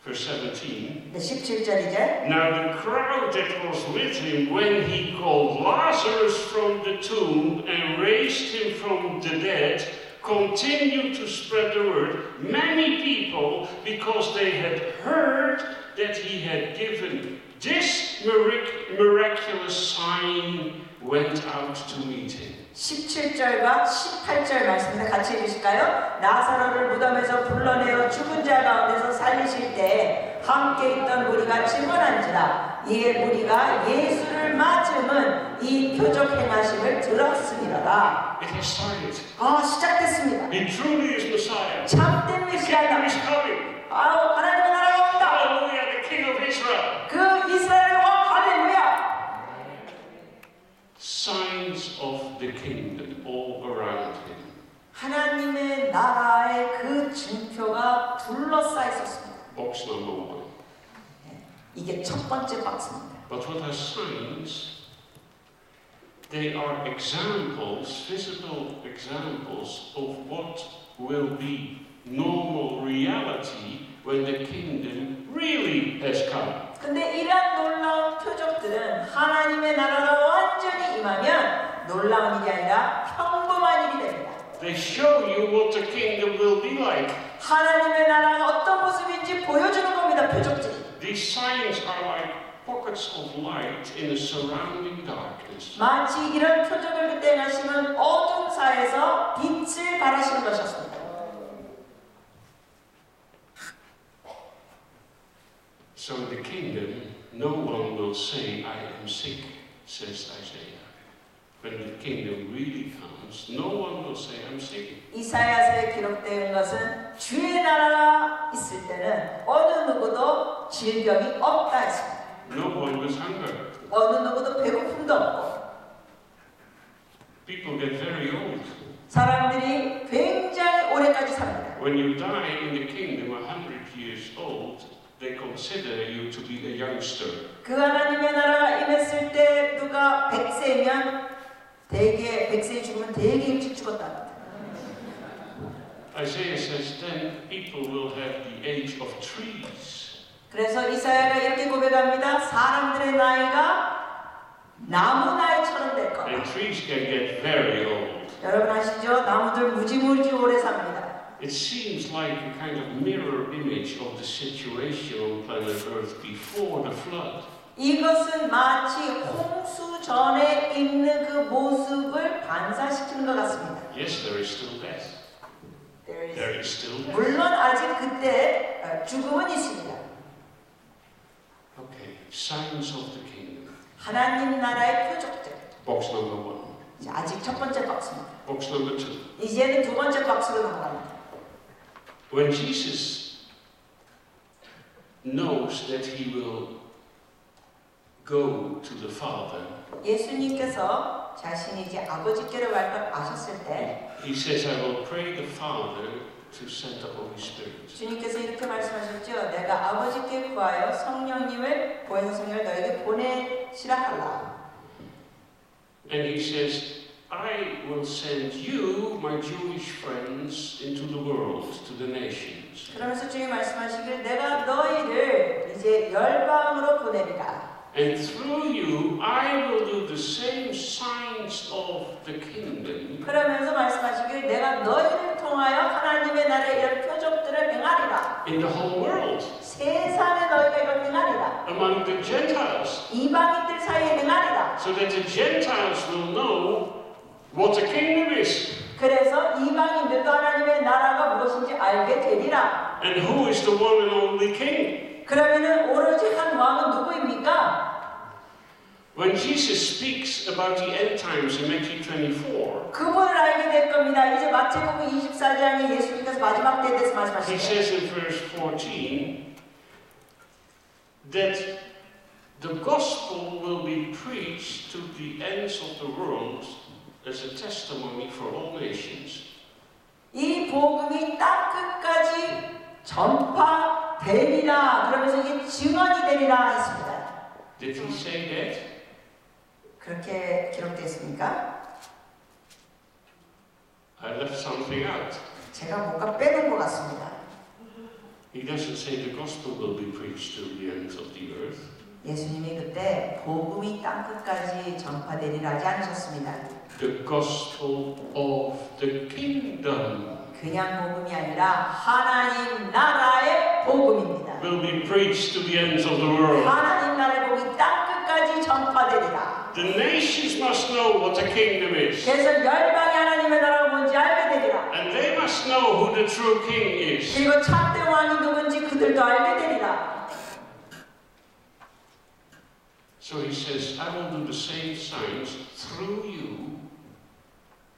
Verse 17. 네, 17절이제. Now the crowd that was with him when he called Lazarus from the tomb and raised him from the dead continued to spread the word. Many people, because they had heard that he had given this miraculous sign, went out to meet him. 17절과 18절 말씀을 같이 읽으실까요? 나사로를 무덤에서 불러내어 죽은 자 가운데서 살리실 때 함께 있던 무리가 증언한지라 이에 무리가 예수를 맞음은 이 표적 행하심을 들었으리로다. It has started. 시작됐습니다. He truly is Messiah. 참된 The 메시아다. King is coming. 하나님의 나라가 온다. Hallelujah, the King of Israel. 그 이스라엘 왕 할렐루야. Signs of the kingdom all around him. 하나님의 나라의 그 증표가 둘러싸여 있었습니다. Box number 1. 이게 첫 번째 박스입니다. But what are signs? They are examples, visible examples of what will be normal reality when the kingdom really has come. 근데 이러한 놀라운 표적들은 하나님의 나라가 완전히 임하면 놀라운 일이 아니라 평범한 일이 됩니다. They show you what the kingdom will be like. 하나님의 나라가 어떤 모습인지 보여주는 겁니다. 표적들이. These signs are like pockets of light in a surrounding darkness. 마치 이런 표적을 그때 행하시면 어둠 사이에서 빛을 발하시는 것이었습니다. So in the kingdom, no one will say, I am sick, says Isaiah. When the kingdom really comes, no one will say, I'm sick. 이사야서에 기록된 것은 주의 나라가 있을 때는 어느 누구도 질병이 없다 했습니다. No one was hunger. 어느 누구도 배고픔도 없고 People get very old. 사람들이 굉장히 오래까지 삽니다. When you die in the kingdom 100 years old, they consider you to be a youngster. 그 하나님의 나라가 임했을 때 누가 100세면 대개 100세에 죽으면 되게 일찍 죽었다. Isaiah says then people will have the age of trees. 그래서 이사야가 이렇게 고백합니다. 사람들의 나이가 나무 나이처럼 될 거다. And trees can get very old. 여러분 아시죠? 나무들 무지무지 오래 삽니다. It seems like a kind of mirror image of the situation on planet Earth before the flood. 이것은 마치 홍수 전에 있는 그 모습을 반사시키는 것 같습니다. Yes, there is still death. There is still death. 물론 아직 그때 죽음은 있습니다. Okay, signs of the kingdom. 하나님 나라의 표적들. Box number 1. 자, 아직 첫 번째 박스입니다. Box number 2. 이제는 두 번째 박스로 넘어갑니다. When Jesus knows that he will go to the Father, 예수님께서 자신이 이제 아버지께로 갈 걸 아셨을 때 he says, I will pray the Father to send the Holy Spirit. 주님께서 이렇게 말씀하셨죠. 내가 아버지께 구하여 성령님을 보혜사 성령을 너에게 보내시라 하라. And he says, I will send you, my Jewish friends, into the world, to the nations. 그러면서 주님 말씀하시길 내가 너희를 이제 열방으로 보내리라. And through you, I will do the same signs of the kingdom. 그러면서 말씀하시길 내가 너희를 통하여 하나님의 나라의 이런 표적들을 행하리라. In the whole world. 세상에 너희가 이걸 행하리라. Among the Gentiles. 이방인들 사이에 행하리라. So that the Gentiles will know what the kingdom is. 그래서 이방인들도 하나님의 나라가 무엇인지 알게 되리라. And who is the one and only king? 그러면은 오로지 한 왕은 누구입니까? When Jesus speaks about the end times in Matthew 24, 그분을 알게 될 겁니다. 이제 마태복음 24장에 예수님께서 마지막 때에 대해서 he 말씀하십니다. says in verse 14 that the gospel will be preached to the ends of the world as a testimony for all nations. 이 복음이 땅 끝까지 전파되리라. 그러면서 이게 증언이 되리라 했습니다. Did he say that? 그렇게 기록되어 있습니까? I left something out. 제가 뭔가 빼놓은 것 같습니다. He doesn't say the gospel will be preached to the ends of the earth. 예수님이 그때 복음이 땅 끝까지 전파되리라 하지 않으셨습니다. The gospel of the kingdom 그냥 복음이 아니라 하나님 나라의 복음입니다. will be preached to the ends of the world. 하나님 나라의 복음이 땅 끝까지 전파되리라. The nations must know what the kingdom is. 그래서 열방이 하나님의 나라가 뭔지 알게 되리라. And they must know who the true king is. 그리고 참된 왕이 누군지 그들도 알게 되리라. So he says, I will do the same signs through you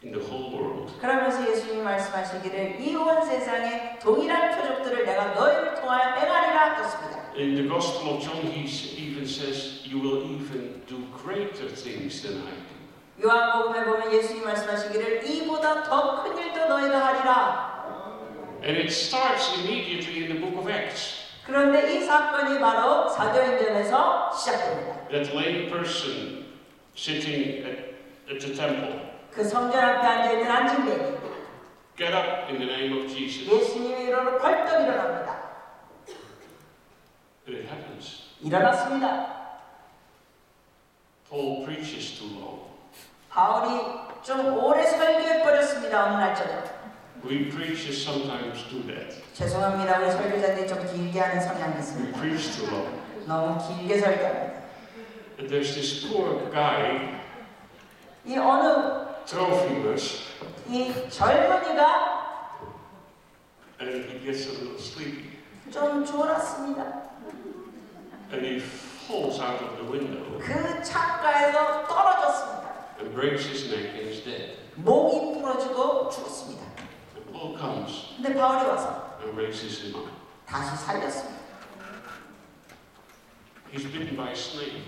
in the whole world. 그러면서 예수님이 말씀하시기를 이 온 세상에 동일한 표적들을 내가 너희를 통하여 행하리라 하셨습니다. In the Gospel of John, he even says, you will even do greater things than I do. 요한복음에 보면 예수님이 말씀하시기를 이보다 더 큰 일도 너희가 하리라. And it starts immediately in the book of Acts. 그런데 이 사건이 바로 사도행전에서 시작됩니다. That lame person sitting at the temple. 그 성전 앞에 앉아있는 안진뱅이. Get up in the name of Jesus. 예수님의 이름으로 벌떡 일어납니다. And it happens. 일어났습니다. Paul preaches too long. 바울이 좀 오래 설교해버렸습니다. 어느 날 저녁. We preachers sometimes do that. 죄송합니다. 우리 설교자들이 좀 길게 하는 성향이 We 있습니다. preach too long. 너무 길게 설교합니다. And there's this poor guy, 이 어느 Trophimus, 이 젊은이가 and he gets a little sleepy. 좀 졸았습니다. And he falls out of the window 그 창가에서 떨어졌습니다. and breaks his neck and is dead. 목이 부러지고 죽었습니다. And Paul comes 근데 바울이 와서 and raises him up. 다시 살렸습니다. He's bitten by a snake.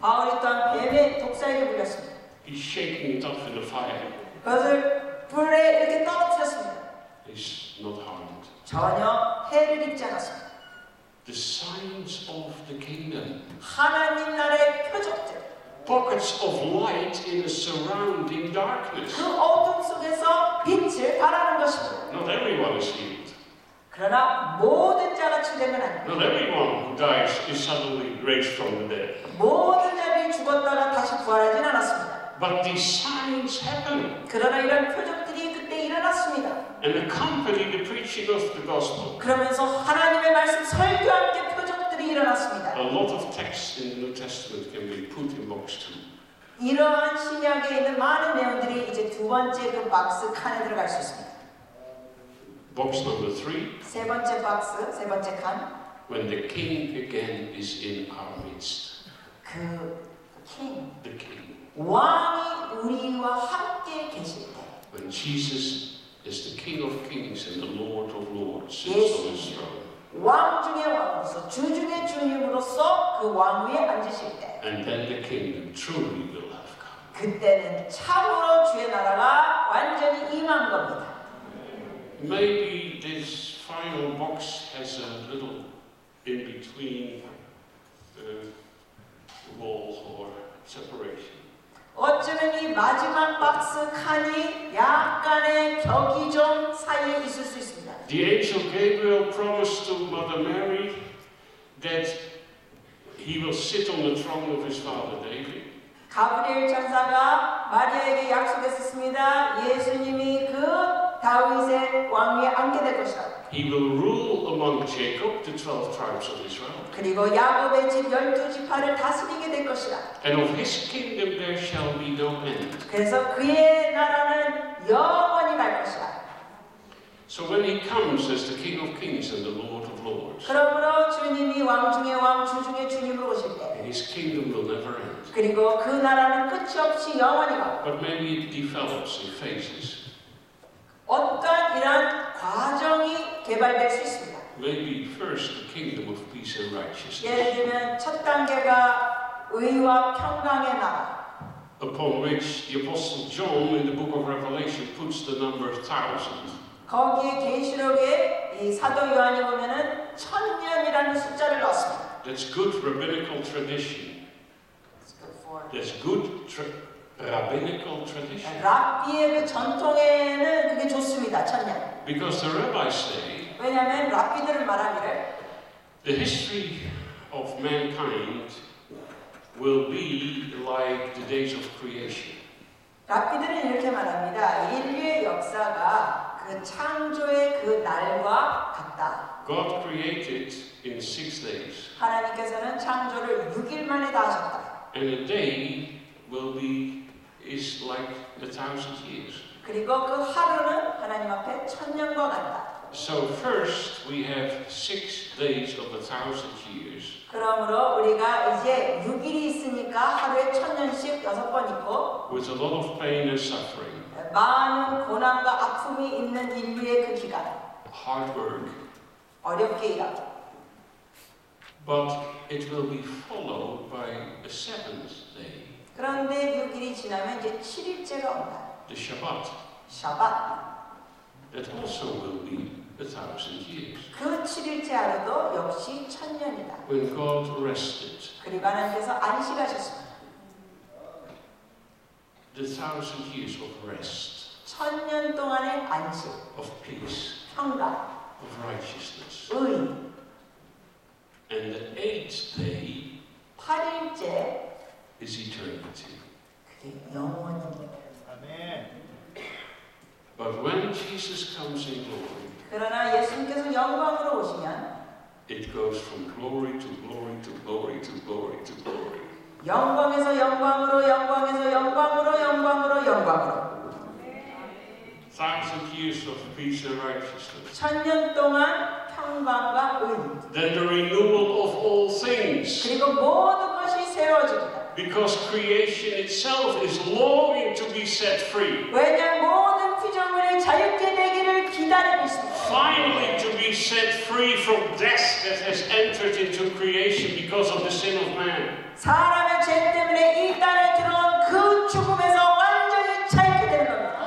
바울이 또한 뱀의 독사에게 물렸습니다. He's shaking it off in the fire. 그것을 불에 이렇게 떨어뜨렸습니다. He's not harmed. 전혀 해를 입지 않았습니다. The signs of the kingdom. 하나님 나라의 표적들. Pockets of light in the surrounding darkness. 그 어둠 속에서 빛을 발하는 것입니다. Not everyone is healed. 그러나 모든 자가 치유된 건 아닙니다. Not everyone who dies is suddenly raised from the dead. 모든 자들이 죽었다가 다시 부활하진 않았습니다. But these signs happen 그러나 이런 표적들이 그때 일어났습니다. and accompany the preaching of the gospel. 그러면서 하나님의 말씀 설교와 함께 표적들이 일어났습니다. A lot of texts in the New Testament can be put in box 2. 이러한 신약에 있는 많은 내용들이 이제 두 번째 그 박스 칸에 들어갈 수 있습니다. Box number 3, 세 번째 박스, 세 번째 칸. when the king again is in our midst. 그 king, The king. 왕이 우리와 함께 계실 때. When Jesus is the King of kings and the Lord of lords sits on his throne. 왕 중의 왕으로서 주 중의 주님으로서 그 왕 위에 앉으실 때. And then the kingdom truly will have come. 그때는 참으로 주의 나라가 완전히 임한 겁니다. Maybe this final box has a little in between wall or separation. 어쩌면 이 마지막 박스 칸이 약간의 벽이 좀 사이에 있을 수 있습니다. The angel Gabriel promised to Mother Mary that he will sit on the throne of his father David. 가브리엘 천사가 마리아에게 약속했었습니다. 예수님이 그 다윗의 왕 위에 앉게 될 것이다. He will rule among Jacob, the 12 tribes of Israel. 그리고 야곱의 집 12지파를 다스리게 될 것이다. And of his kingdom there shall be no end. 그래서 그의 나라는 영원히 갈 것이다. So when he comes as the King of Kings and the Lord of Lords, 그러므로 주님이 왕 중의 왕, 주 중의 주님으로 오실 때 his kingdom will never end. 그리고 그 나라는 끝이 없이 영원히 가. But maybe it develops in phases. 어떤 이런 과정이 개발될 수 있습니다. Maybe first the kingdom of peace and righteousness, 예를 들면 첫 단계가 의와 평강의 나라. upon which the Apostle John in the book of Revelation puts the number 1,000. 거기에 계시록에 이 사도 요한이 보면은 1000년이라는 숫자를 넣었습니다. That's good rabbinical tradition. That's good rabbinical tradition. 랍비의 그 전통에는 그게 좋습니다. 1000년. Because the rabbis say 왜냐하면 랍비들은 말하기를 the history of mankind will be like the days of creation. 랍비들은 이렇게 말합니다. 인류의 역사가 그 창조의 그 날과 같다. God created in 6 days. 하나님께서는 창조를 6일 만에 다 하셨다. And a day is like 1,000 years. 그리고 그 하루는 하나님 앞에 1000년과 같다. So first we have 6 days of 1,000 years. 그러므로 우리가 이제 6일이 있으니까 하루에 1000년씩 6번 있고 With a lot of pain and suffering. 많은 고난과 아픔이 있는 인류의 그 기간. Hard work. 어렵게 일하고. But it will be followed by a 7th day. 그런데 6일이 지나면 이제 7일째가 온다. The Shabbat. 샤밧. That also will be 1,000 years. 그 7일째 하루도 역시 1000년이다. When God rested. 그리고 하나님께서 안식하셨습니다. The 1,000 years of rest. 1000년 동안의 안식, Of peace. 평강, Of righteousness. 의. And the 8th day 8일째 is eternity. 그게 영원입니다. 아멘. But when Jesus comes in glory, 그러나 예수님께서 영광으로 오시면 it goes from glory to glory to glory to glory to glory. 영광에서 영광으로 영광에서 영광으로 영광으로 영광으로 1,000 years of peace and righteousness. 1000년 동안 평강과 의. Then the renewal of all things. 그리고 모든 것이 새로워집니다. Because creation itself is longing to be set free. 왜냐하면 모든 피조물이 자유케 되기를 기다리고 있습니다. Finally to be set free from death that has entered into creation because of the sin of man. 사람의 죄 때문에 이 땅에 들어온 그 죽음에서 완전히 자유케 되는 겁니다.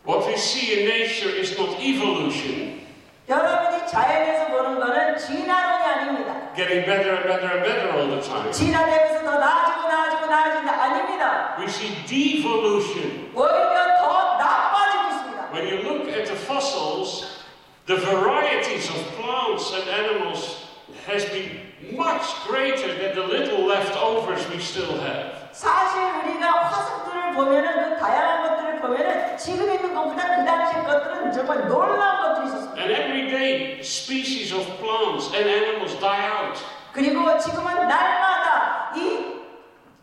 What we see in nature is not evolution, 여러분이 자연에서 보는 것은 진화론이 아닙니다. getting better and better and better all the time. 진화되면서 더 나아지고 나아지고 나아진다 아닙니다. We see devolution. 오히려 더 나빠지고 있습니다. When you look at the fossils, the varieties of plants and animals has been much greater than the little leftovers we still have. 사실 우리가 화석들을 보면은 그 다양한 것들을 보면은 지금 있는 것보다 그 당시 것들은 정말 놀라운 것들이 있었습니다. And every day, species of plants and animals die out. 그리고 지금은 날마다 이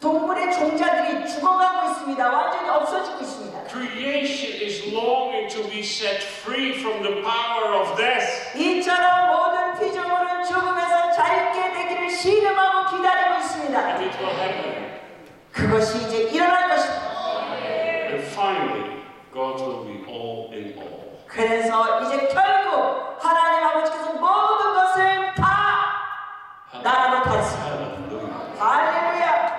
동물의 종자들이 죽어가고 있습니다. 완전히 없어지고 있습니다. Creation is longing to be set free from the power of death. 이처럼 모든 피조물은 죽음에서 자유케 되기를 신음하고 기다리고 있습니다. And it will happen. 그것이 이제 일어날 것입니다. And finally, God will be all in all. 그래서 이제 결국 하나님 아버지께서 모든 것을 다 나라로 다스립니다. Hallelujah. 할렐루야.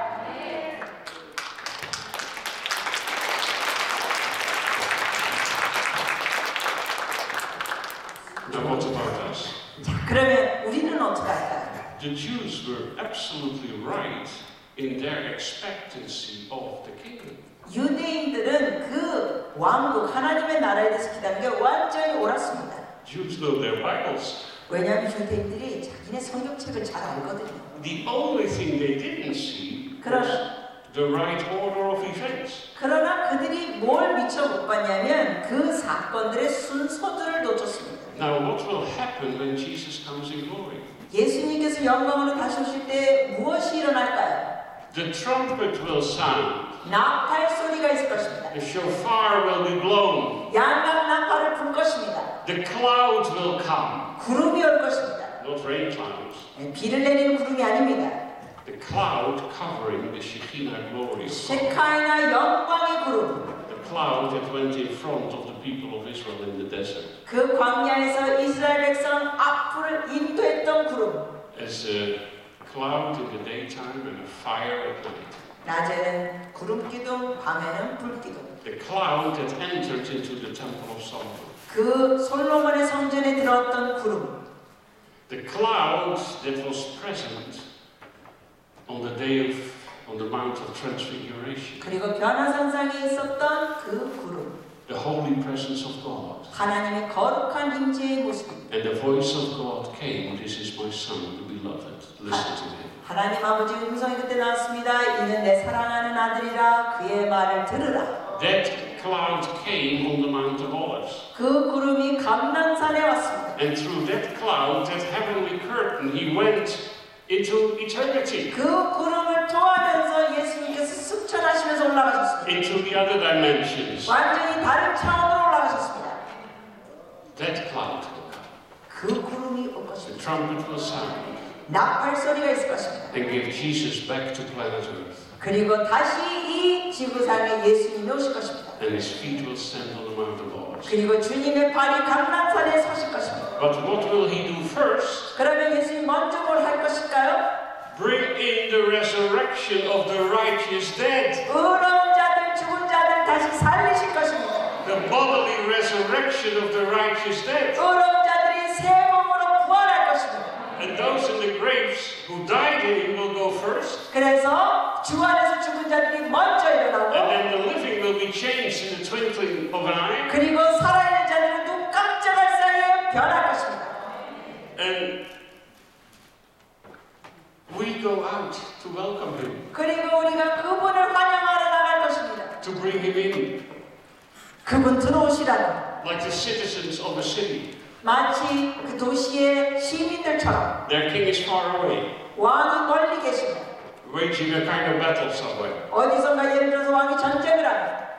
Now what about us? 자, 그러면 우리는 어떻게 할까요? The Jews were absolutely right in their expectancy of the kingdom. 유대인들은 그 왕국 하나님의 나라에 대해서 기다리는 게 완전히 옳았습니다. Jews know their Bibles. 왜냐하면 유대인들이 자기네 성경책을 잘 알거든요. The only thing they didn't see was the right order of events. 그러나 그들이 뭘 미처 못 봤냐면 그 사건들의 순서들을 놓쳤습니다. Now what will happen when Jesus comes in glory? 예수님께서 영광으로 다시 오실 때 무엇이 일어날까요? The trumpet will sound. 나팔 소리가 있을 것입니다. The shofar will be blown. 양각 나팔을 불 것입니다. The clouds will come. 구름이 올 것입니다. Not rain clouds. 비를 내리는 구름이 아닙니다. The cloud covering the Shekinah glory. 셰카이나 영광의 구름. The cloud that went in front of the people of Israel in the desert. 그 광야에서 이스라엘 백성 앞을 인도했던 구름. As a cloud in the daytime and a fire at night. 낮에는 구름 기둥, 밤에는 불 기둥. The cloud that entered into the temple of Solomon. 그 솔로몬의 성전에 들어왔던 구름. The cloud that was present on the Mount of Transfiguration. 그리고 변화산상에 있었던 그 구름. The holy presence of God. 하나님의 거룩한 임재의 모습. And the voice of God came, this is my son, the beloved. Listen to him. 하나님 아버지의 음성이 그때 나왔습니다. 이는 내 사랑하는 아들이라 그의 말을 들으라. That cloud came on the Mount of Olives. 그 구름이 감람산에 왔습니다. And through that cloud, that heavenly curtain, he went into eternity. 그 구름을 통하면서 예수님께서 승천하시면서 올라가셨습니다. Into the other dimensions. 완전히 다른 차원으로 올라가셨습니다. That cloud will come. 그 구름이 올 The 것입니다. trumpet will sound. 나팔 소리가 있을 것입니다. And give Jesus back to planet Earth. 그리고 다시 이 지구상에 예수님이 오실 것입니다. And his feet will stand on the Mount of Olives. 그리고 주님의 발이 감람산에 서실 것입니다. But what will he do first? 그러면 예수님 먼저 뭘 할 것일까요? Bring in the resurrection of the righteous dead. 의로운 자들, 죽은 자들 다시 살리실 것입니다. The bodily resurrection of the righteous dead. 의로운 자들이 새 몸으로 부활할 것입니다. And those in the graves who died in him will go first. 그래서 주 안에서 죽은 자들이 먼저 And 일어나고 then the living will be changed in the twinkling of an eye. 그리고 살아있는 자들은 눈 깜짝할 사이에 변할 것입니다. And we go out to welcome him, 그리고 우리가 그분을 환영하러 나갈 것입니다. to bring him in, 그분 들어오시라고 like the citizens of a city. 마치 그 도시의 시민들처럼 Their king is far away, 왕이 멀리 계시고 waging a kind of battle somewhere. 어디선가 예를 들어서 왕이 전쟁을 합니다.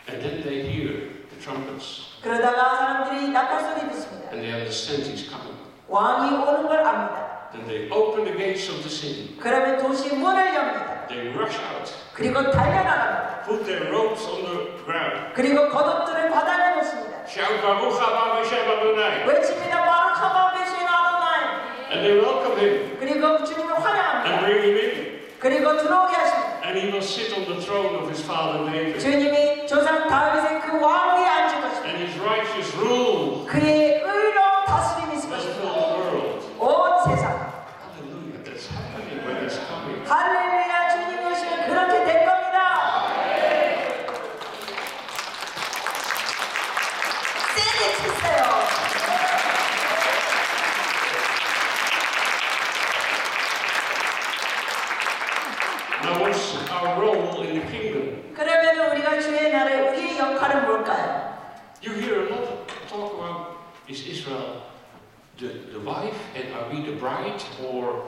And then they hear the trumpets, 그러다가 사람들이 나팔 소리 듣습니다. and they understand he's coming. 왕이 오는 걸 압니다. Then they open the gates of the city. 그러면 도시 문을 엽니다. They rush out, 그리고 달려나갑니다. put their robes on the ground, 그리고 겉옷들을 바닥에 놓습니다. shout Baruch haba b'shem Adonai, 외칩니다. 바루카바 베신 아도나이. and they welcome him 그리고 주님을 and 환영합니다. bring him in. 그리고 들어오게 하십니다. And he will sit on the throne of his father David. 주님이 조상 다윗의 그 왕 위에 앉을 것입니다. And his righteous rule 그의 의로운 다스림이 있을 must 것입니다. fill the world. 온 세상. Hallelujah. That's happening when he's coming. 할렐루야. 주님이 오시면 그렇게 될 겁니다. 세게 치세요. Now what's our role in the kingdom? 그러면 우리가 주의 나라에 우리의 역할은 뭘까요? You hear a lot of talk about, is Israel the wife and are we the bride, or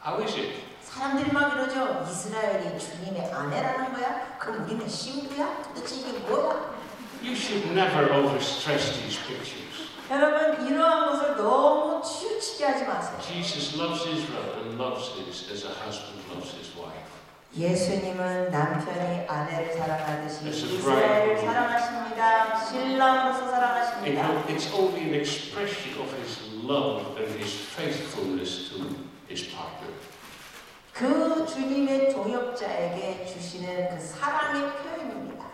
how is it? 사람들이 막 이러죠. 이스라엘이 주님의 아내라는 거야? 그럼 우리는 신부야? 도대체 이게 뭐야? You should never overstress these pictures. 여러분 이러한 것을 너무 치우치게 하지 마세요. Jesus loves Israel and loves us as a husband loves his wife. 예수님은 남편이 아내를 사랑하듯이 As a 이스라엘을 bride. 사랑하십니다. 신랑으로서 사랑하십니다. It's only an expression of his love and his faithfulness to his partner. 그 주님의 동역자에게 주시는 그 사랑의 표현입니다.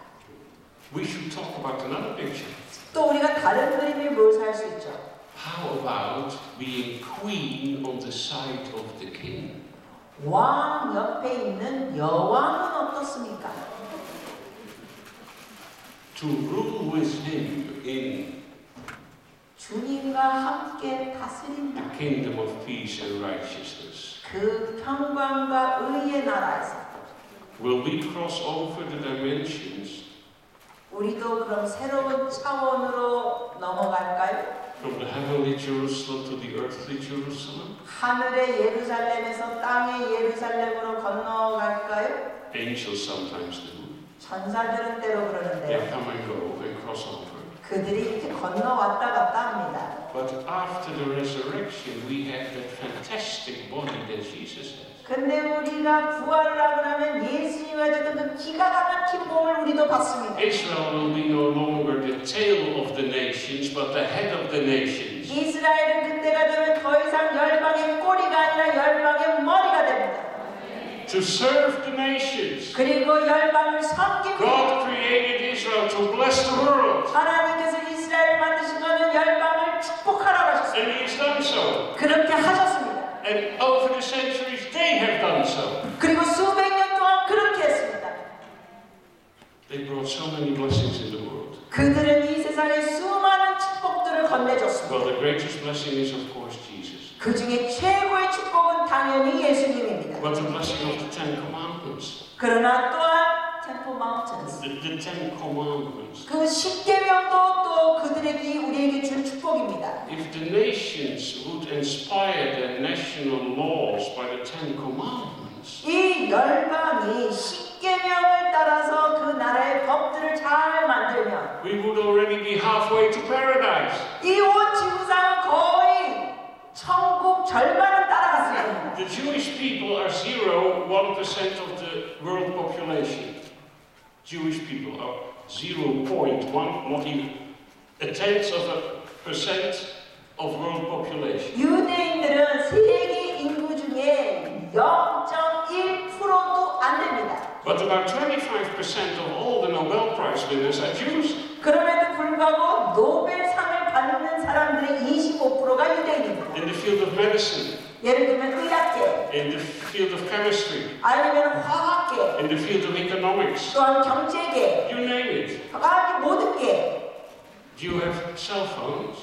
We should talk about another picture. 또 우리가 다른 그림을 묘사할 수 있죠. How about being queen on the side of the king? 왕 옆에 있는 여왕은 어떻습니까? To rule with him in 주님과 함께 다스린다. the kingdom of peace and righteousness. 그 평강과 의의 나라에서 Will we cross over the dimensions 우리도 그럼 새로운 차원으로 넘어갈까요? From the heavenly Jerusalem to the earthly Jerusalem? 하늘의 예루살렘에서 땅의 예루살렘으로 건너갈까요? Angels sometimes do. 전사들은 때로 They 그러는데요. come and go, they cross over. 그들이 이렇게 건너왔다 갔다 합니다. But after the resurrection, we have that fantastic body that Jesus has. 근데 우리가 부활을 하고 나면 예수님이 가졌던 그 기가 막힌 몸을 우리도 받습니다. Israel will be no longer the tail of the nations, but the head of the nations. 이스라엘은 그때가 되면 더 이상 열방의 꼬리가 아니라 열방의 머리가 됩니다. To serve the nations. 그리고 열방을 섬깁니다. God created Israel to bless the world. 하나님께서 이스라엘을 만드신 것은 열방을 축복하라고 하셨습니다. And He has done so. 그렇게 하셨습니다. And over the centuries, they have done so. 그리고 수백 년 동안 그렇게 했습니다. They brought so many blessings in the world. 그들은 이 세상에 수많은 축복들을 건네줬습니다. Well, the greatest blessing is, of course, Jesus. 그 중에 최고의 축복은 당연히 예수님입니다. But the blessing of the Ten Commandments. 그러나 또한 Temple Mountains, The Ten Commandments. 그 십계명도 또 그들에게 우리에게 준 축복입니다. If the nations would inspire their national laws by the Ten Commandments, 이 열방이 십계명을 따라서 그 나라의 법들을 잘 만들면 we would already be halfway to paradise. 이 온 지구상은 거의 천국 절반을 따라갔을 겁니다. The Jewish people are 0.1% of the world population. Jewish people are 0.1, not even a tenth of a percent of world population. 유대인들은 세계 인구 중에 0.1%도 안 됩니다. But about 25% of all the Nobel Prize winners are Jews. 그럼에도 불구하고 노벨상을 받는 사람들의 25%가 유대인입니다. In the field of medicine, 예를 들면 의학계, in the field of chemistry, 아니면 화학계, in the field of economics, 또한 경제계, you name it. 아니 모든 게. Do you have cell phones?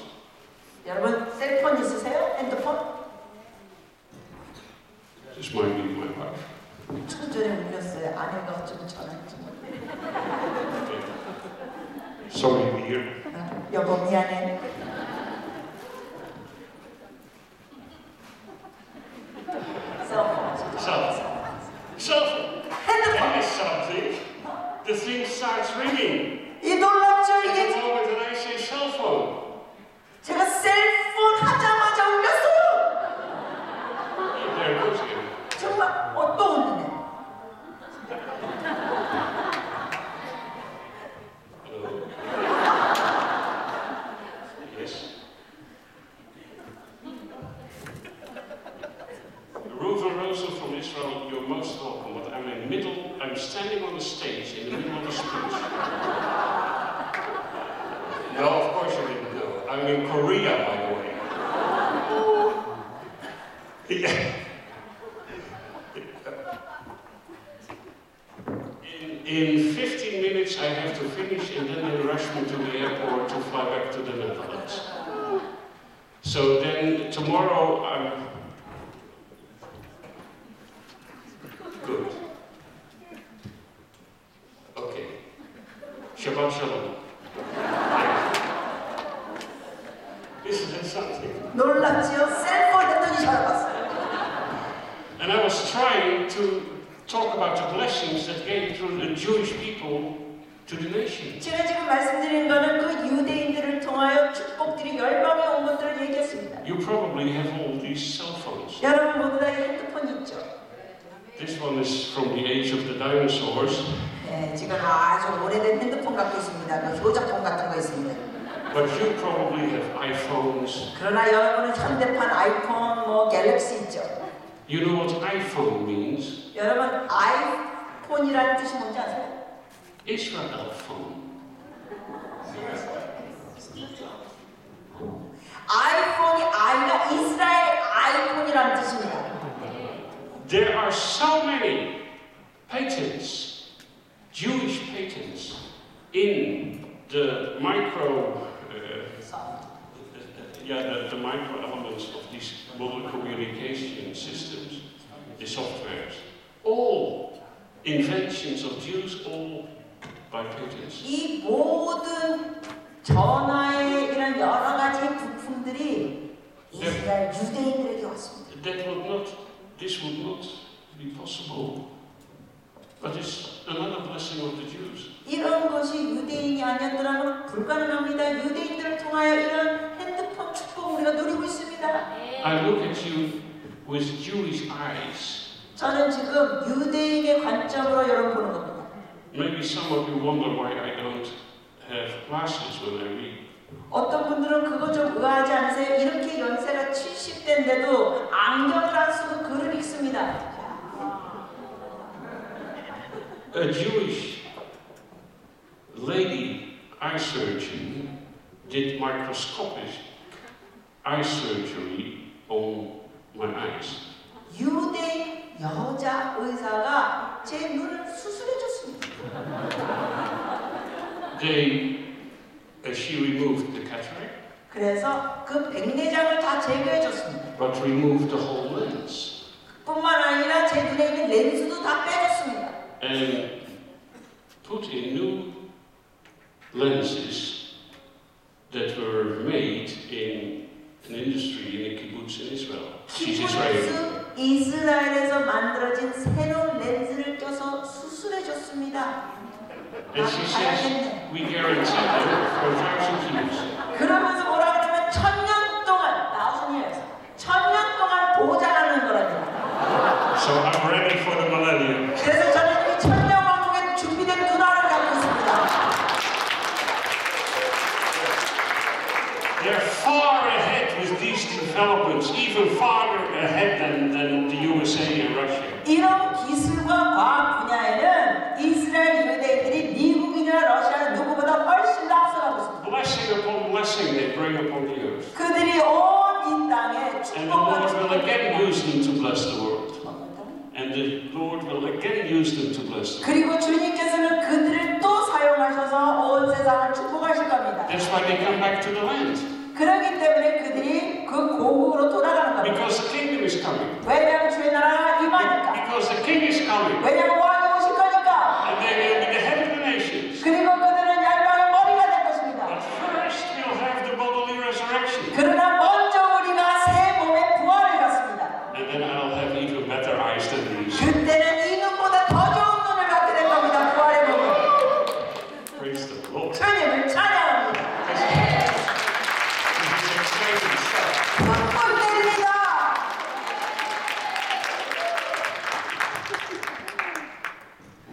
여러분 셀폰 있으세요? 핸드폰? This might be my wife. 좀 전에 울렸어요. 아내가 좀 전화했지. Sorry, dear. 여보 미안해. Cell phone. That is something. The thing starts ringing. 이 놀랍죠? At the 이게 moment that I say cell phone. 제가 셀폰 하자마자 울렸어요. There it goes again. 정말 또 울리네. Hello. Yes. Ruth and Rosa from Israel, you're most welcome. But I'm standing on the stage in the middle of a speech. No, of course you didn't know. I'm in Korea, by the way. In 15 minutes I have to finish and then they rush me to the airport to fly back to the Netherlands. So then tomorrow I'm good. Okay. Shabbat Shalom. Isn't that something? 놀랍지요? 셀폰 했더니 전화 왔어요. And I was trying to talk about the blessings that came through the Jewish people to the nations. 제가 지금 말씀드린 거는 그 유대인들을 통하여 축복들이 열방에 온 것들을 얘기했습니다. You probably have all these cell phones. 여러분 모두 다 핸드폰이 있죠? This one is from the age of the dinosaurs. 네, 지금 아주 오래된 핸드폰 갖고 있습니다. 그 효자폰 같은 거 있습니다. But you probably have iPhones. 그러나 여러분은 현대판 아이폰, 뭐 갤럭시 있죠? You know what iPhone means? 여러분 아이폰이라는 뜻이 뭔지 아세요? Israel phone. 아이폰이 아이가 이스라엘 아이폰이라는 뜻입니다. There are so many patents, Jewish patents, in the micro, the micro elements of these mobile communication systems, the softwares. All inventions of Jews, all by pagans. 이 모든 전하의 이런 여러 가지 부품들이 이스라엘 유대인들에게 왔습니다. This would not be possible. But it's another blessing of the Jews. 이런 것이 유대인이 아니었더라면 불가능합니다. 유대인들을 통하여 이런 핸드폰 축복 우리가 누리고 있습니다. I look at you with Jewish eyes. 저는 지금 유대인의 관점으로 여러분 보는 겁니다. Maybe some of you wonder why I don't have glasses when I read. 어떤 분들은 그거 좀 의아하지 않으세요? 이렇게 연세가 70대인데도 안경을 안 쓰고 글을 읽습니다. A Jewish lady eye surgeon did microscopic eye surgery on my eyes. 유대인 여자 의사가 제 눈을 수술해줬습니다. She removed the cataract, 그래서 그 백내장을 다 제거해줬습니다. but removed the whole lens. 뿐만 아니라 제 눈에 있는 렌즈도 다 빼줬습니다. And put in new lenses that were made in an industry in a kibbutz in Israel. She's Israeli. 키부츠 이스라엘에서 만들어진 새로운 렌즈를 껴서 수술해줬습니다. And she says, we guarantee them for 1,000 years. 그러면서 뭐라 그러면 1000년 동안 1000년 동안 보장하는 거랍니다. So I'm ready for the millennium. 그래서 저는 이 천년 왕국에 준비된 눈알을 갖고 있습니다. They're far ahead with these developments, even farther ahead than the USA and Russia. 이런 기술과 과학 분야에는 이스라엘 유대인들이 미국이나 러시아 누구보다 훨씬 앞서가고 있습니다. Blessing upon blessing they bring upon the earth. 그들이 온 이 땅에 And the 축복과 Lord will 축복을 again use them to bless the world. And the Lord will again use them to bless the world. 그리고 주님께서는 그들을 또 사용하셔서 온 세상을 축복하실 겁니다. That's why they come back to the land. 그렇기 때문에 그들이 그 고국으로 돌아가는 겁니다. Because the kingdom is coming. 왜냐하면 주의 나라가 임하니까. Because the king is coming. 왜냐하면 왕이 오실 거니까. And they will be the head of the nations. 그리고 그들은 열방의 머리가 될 것입니다. But first we'll have the bodily resurrection. 그러나 먼저 우리가 새 몸의 부활을 갖습니다. And then I'll have even better eyes than these. 그때는 이 눈보다 더 좋은 눈을 갖게 될 겁니다. 부활의 몸을. Praise the Lord. 주님을 찬양합니다. 박수 때립니다.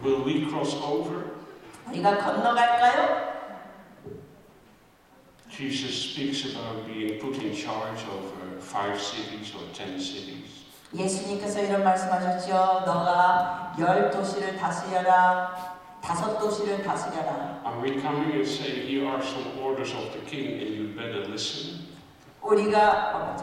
Will we cross over? 우리가 건너갈까요? Jesus speaks about being put in charge over 5 cities or 10 cities. 예수님께서 이런 말씀하셨죠. 너가 10도시를 다스려라. 5도시를 다스려라. Are we coming and saying, here are some orders of the king and you better listen? 우리가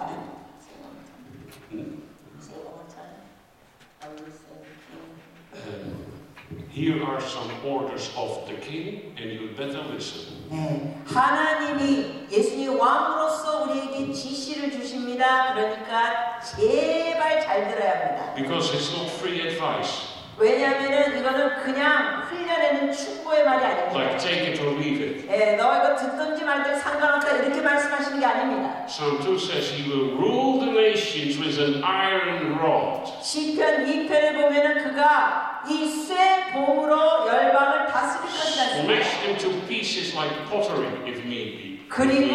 Here are some orders of the king and you better listen. 네, 하나님이 예수님 왕으로서 우리에게 지시를 주십니다. 그러니까 제발 잘 들어야 합니다. Because it's not free advice. 왜냐하면 이거는 그냥 흘려내는 충고의 말이 아닙니다. Like take it or leave it. 네, 너 이거 듣든지 말든지 상관없다 이렇게 말씀하시는 게 아닙니다. Psalm 2 says he will rule the nations with an iron rod. 시편 2편에 보면은 그가 이 쇠 봉으로 열방을 다스릴 것이다. Smash them to pieces like pottery if need be. 그리고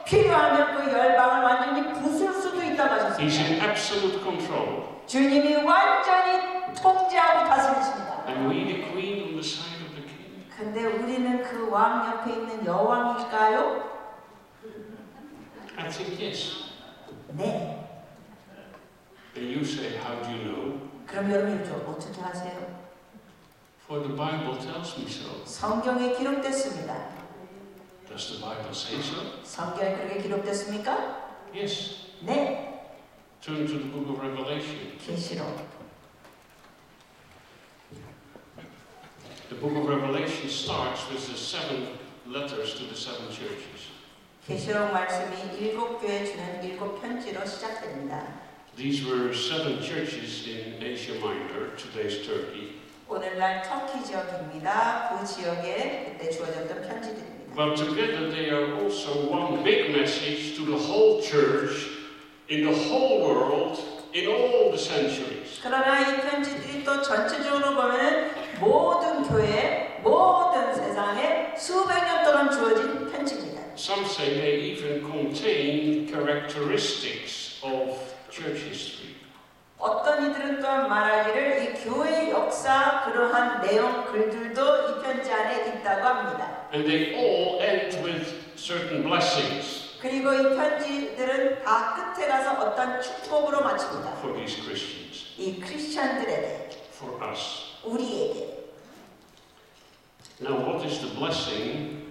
필요하면 그 열방을 완전히 부술 수도 있다고 He's 하셨습니다. in absolute control. 주님이 완전히 통제하고 다스리십니다. And we the queen on the side of the king. 근데 우리는 그 왕 옆에 있는 여왕일까요? I think yes. 네. And you say, how do you know? 그럼 여러분 어떻게 하세요? For the Bible tells me so. 성경에 기록됐습니다. Does the Bible say so? 성경에 그렇게 기록됐습니까? Yes. 네. Turn to the book of Revelation. 계시록. The book of Revelation starts with the 7 letters to the 7 churches. 계시록 말씀이 7교회 주는 7 편지로 시작됩니다. These were 7 churches in Asia Minor, today's Turkey. 오늘날 터키 지역입니다. 그 지역에 그때 주어졌던 편지들입니다. But together they are also one big message to the whole church in the whole world in all the centuries. 그러나 이 편지들이 또 전체적으로 보면은 모든 교회, 모든 세상에 수백 년 동안 주어진 편지입니다. Some say they even contain characteristics of church history. 어떤 이들은 또한 말하기를 이 교회 역사 그러한 내용 글들도 이 편지 안에 있다고 합니다. And they all end with certain blessings 그리고 이 편지들은 다 끝에 가서 어떤 축복으로 마칩니다. for these Christians, 이 크리스천들에게, for us. 우리에게. Now, what is the blessing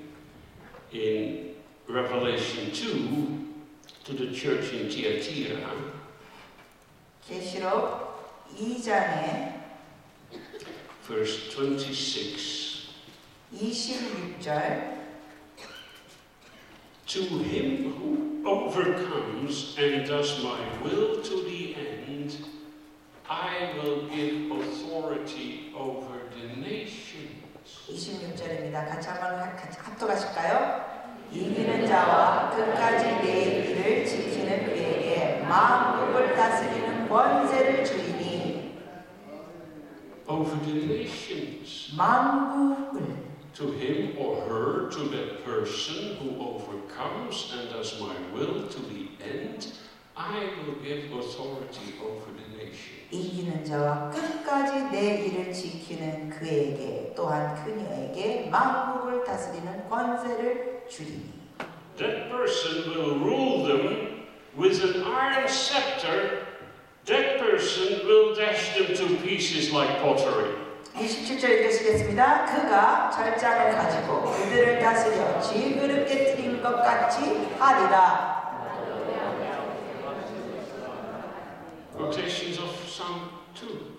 in Revelation 2 to the church in Thyatira? 계시록 2장에 Verse 26. 26절 To him who overcomes and does my will to the end, I will give authority over the nations. 26절입니다. 같이 한번 합독하실까요? 이기는 자와 끝까지 내 일을 지키는 그에게 만국을 다스리는 권세를 주리니. Over the nations. 만국을. To him or her, to that person who overcomes and does my will to the end, I will give authority over the nations. 이기는 자와 끝까지 내 일을 지키는 그에게 또한 그녀에게 만국을 다스리는 권세를 주리니. That person will rule them with an iron scepter. That person will dash them to pieces like pottery. 27절 읽으시겠습니다. 그가 절장을 가지고 그들을 다스려 질그릇 깨뜨린 것 같이 하리라. Quotations of Psalm 2.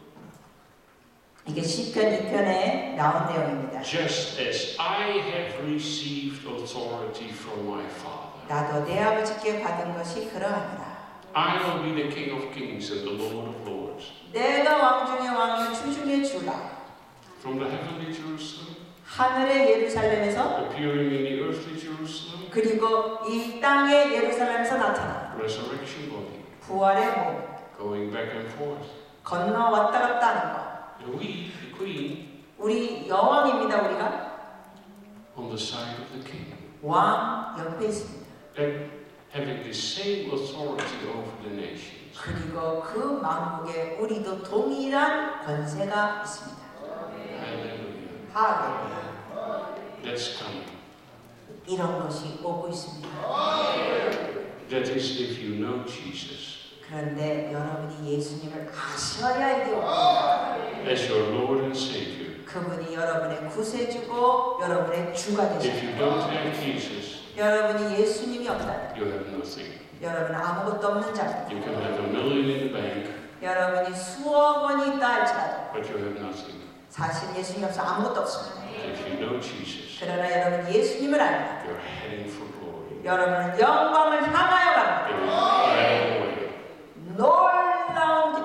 이게 시편 2편에 나온 내용입니다. Just as I have received authority from my Father, 나도 내 아버지께 받은 것이 그러하니라. I will be the King of Kings and the Lord of Lords. 내가 왕 중의 왕이요 주 중의 주라. From the heavenly Jerusalem, 하늘의 예루살렘에서 appearing in the earthly Jerusalem, 그리고 이 땅의 예루살렘에서 나타나 resurrection body, 부활의 몸 going back and forth. 건너 왔다 갔다 하는 것. And we, the Queen, 우리 여왕입니다. 우리가 on the side of the King. 왕 옆에 있습니다. And having the same authority over the nations. 그리고 그 만국에 우리도 동일한 권세가 있습니다. Hallelujah. 할렐루야. That's coming. 이런 것이 오고 있습니다. That is if you know Jesus 그런데 여러분이 예수님을 아셔야 이게 옵니다. as your Lord and Savior. 그분이 여러분의 구세주고 여러분의 주가 If 되십니다. you don't have Jesus, 여러분이 예수님이 없다면 you have nothing. 여러분은 아무것도 없는 자입니다. You can have $1 million in the bank, 여러분이 수억 원이 있다 할지라도 but you have nothing. 사실 예수님이 없어 아무것도 없습니다. If you know Jesus, 그러나 여러분 예수님을 알면 you're heading for glory. 여러분은 영광을 향하여 갑니다. It is right away. 놀라운 길.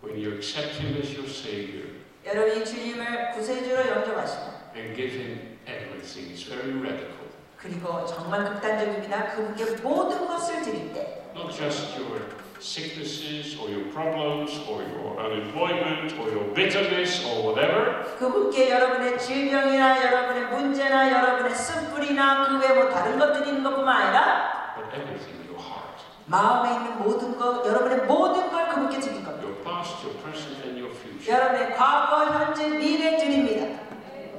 When you accept Him as your Savior 여러분이 주님을 구세주로 영접하시면 and give Him everything, it's very radical. 그리고 정말 극단적입니다. 그분께 모든 것을 드릴 때 Not just your sicknesses or your problems or your unemployment or your bitterness or whatever. 그분께 여러분의 질병이나 여러분의 문제나 여러분의 쓴뿌리나 그 외 뭐 다른 것 드리는 것뿐만 아니라 But everything, your heart, 마음에 있는 모든 것, 여러분의 모든 걸 그분께 드릴 겁니다. your past, your present, and your future. 여러분의 과거, 현재, 미래 드립니다.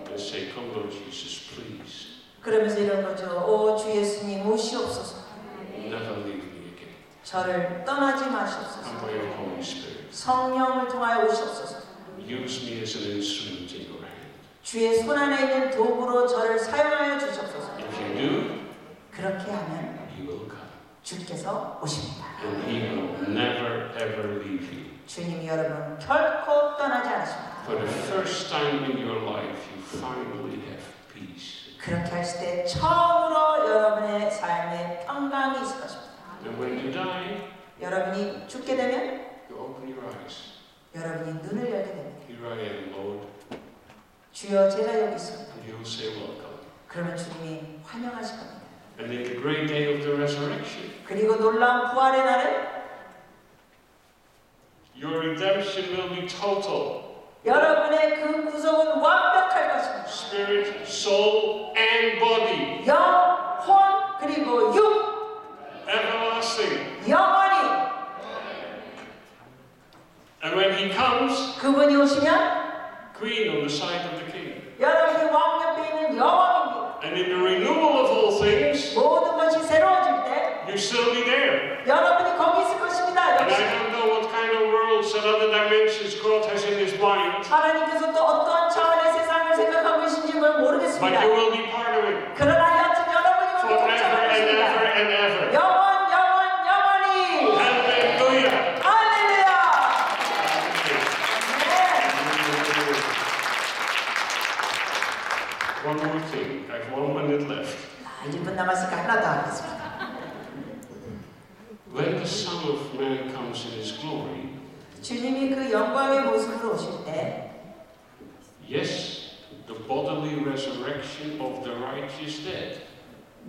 And say, come Lord Jesus, please, 그러면서 이런 거죠. 오 주 예수님 오시옵소서. never leave me again. 저를 떠나지 Come 마시옵소서. by your Holy Spirit. 성령을 통하여 오시옵소서. Use me as an instrument in your hand. 주의 손 안에 있는 도구로 저를 사용하여 주시옵소서. If you do, 그렇게 하면 He will come. 주께서 오십니다. And He will never ever leave you. 주님이 여러분 결코 떠나지 않으십니다. For the first time in your life, you finally have peace. 그렇게 하실 때 처음으로 여러분의 삶에 평강이 있을 것입니다. And when you die, 여러분이 죽게 되면 you open your eyes. 여러분이 눈을 열게 됩니다. You 주여 제가 여기 있습니다. And you'll say, welcome. 그러면 주님이 환영하실 겁니다. And in the great day of the resurrection, 그리고 놀라운 부활의 날에 your redemption will be total. 여러분의 그 구속은 완벽할 것입니다. Spirit, soul, and body. 영, 혼, 그리고 육. Everlasting. 영원히. And when he comes, 그분이 오시면 queen on the side of the king. 여러분이 왕 옆에 있는 여왕입니다. And in the renewal of all things, 모든 것이 새로워질 때 you still be there. 여러분이 거기 있을 것입니다. And I don't know what kind of worlds and other dimensions God has in his mind, 하나님께서 또 어떠한 차원의 세상을 생각하고 계신지 but 모르겠습니다. you will be part of it 그러나 여튼 여러분이 거기 forever 동참할 and ever 것입니다. and ever. 영원히. Hallelujah. 할렐루야. One more thing. I have 1 minute left. 1분 남았으니까 하나 더 하겠습니다. When the Son of Man comes in his glory, 주님이 그 영광의 모습으로 오실 때 yes, the bodily resurrection of the righteous dead.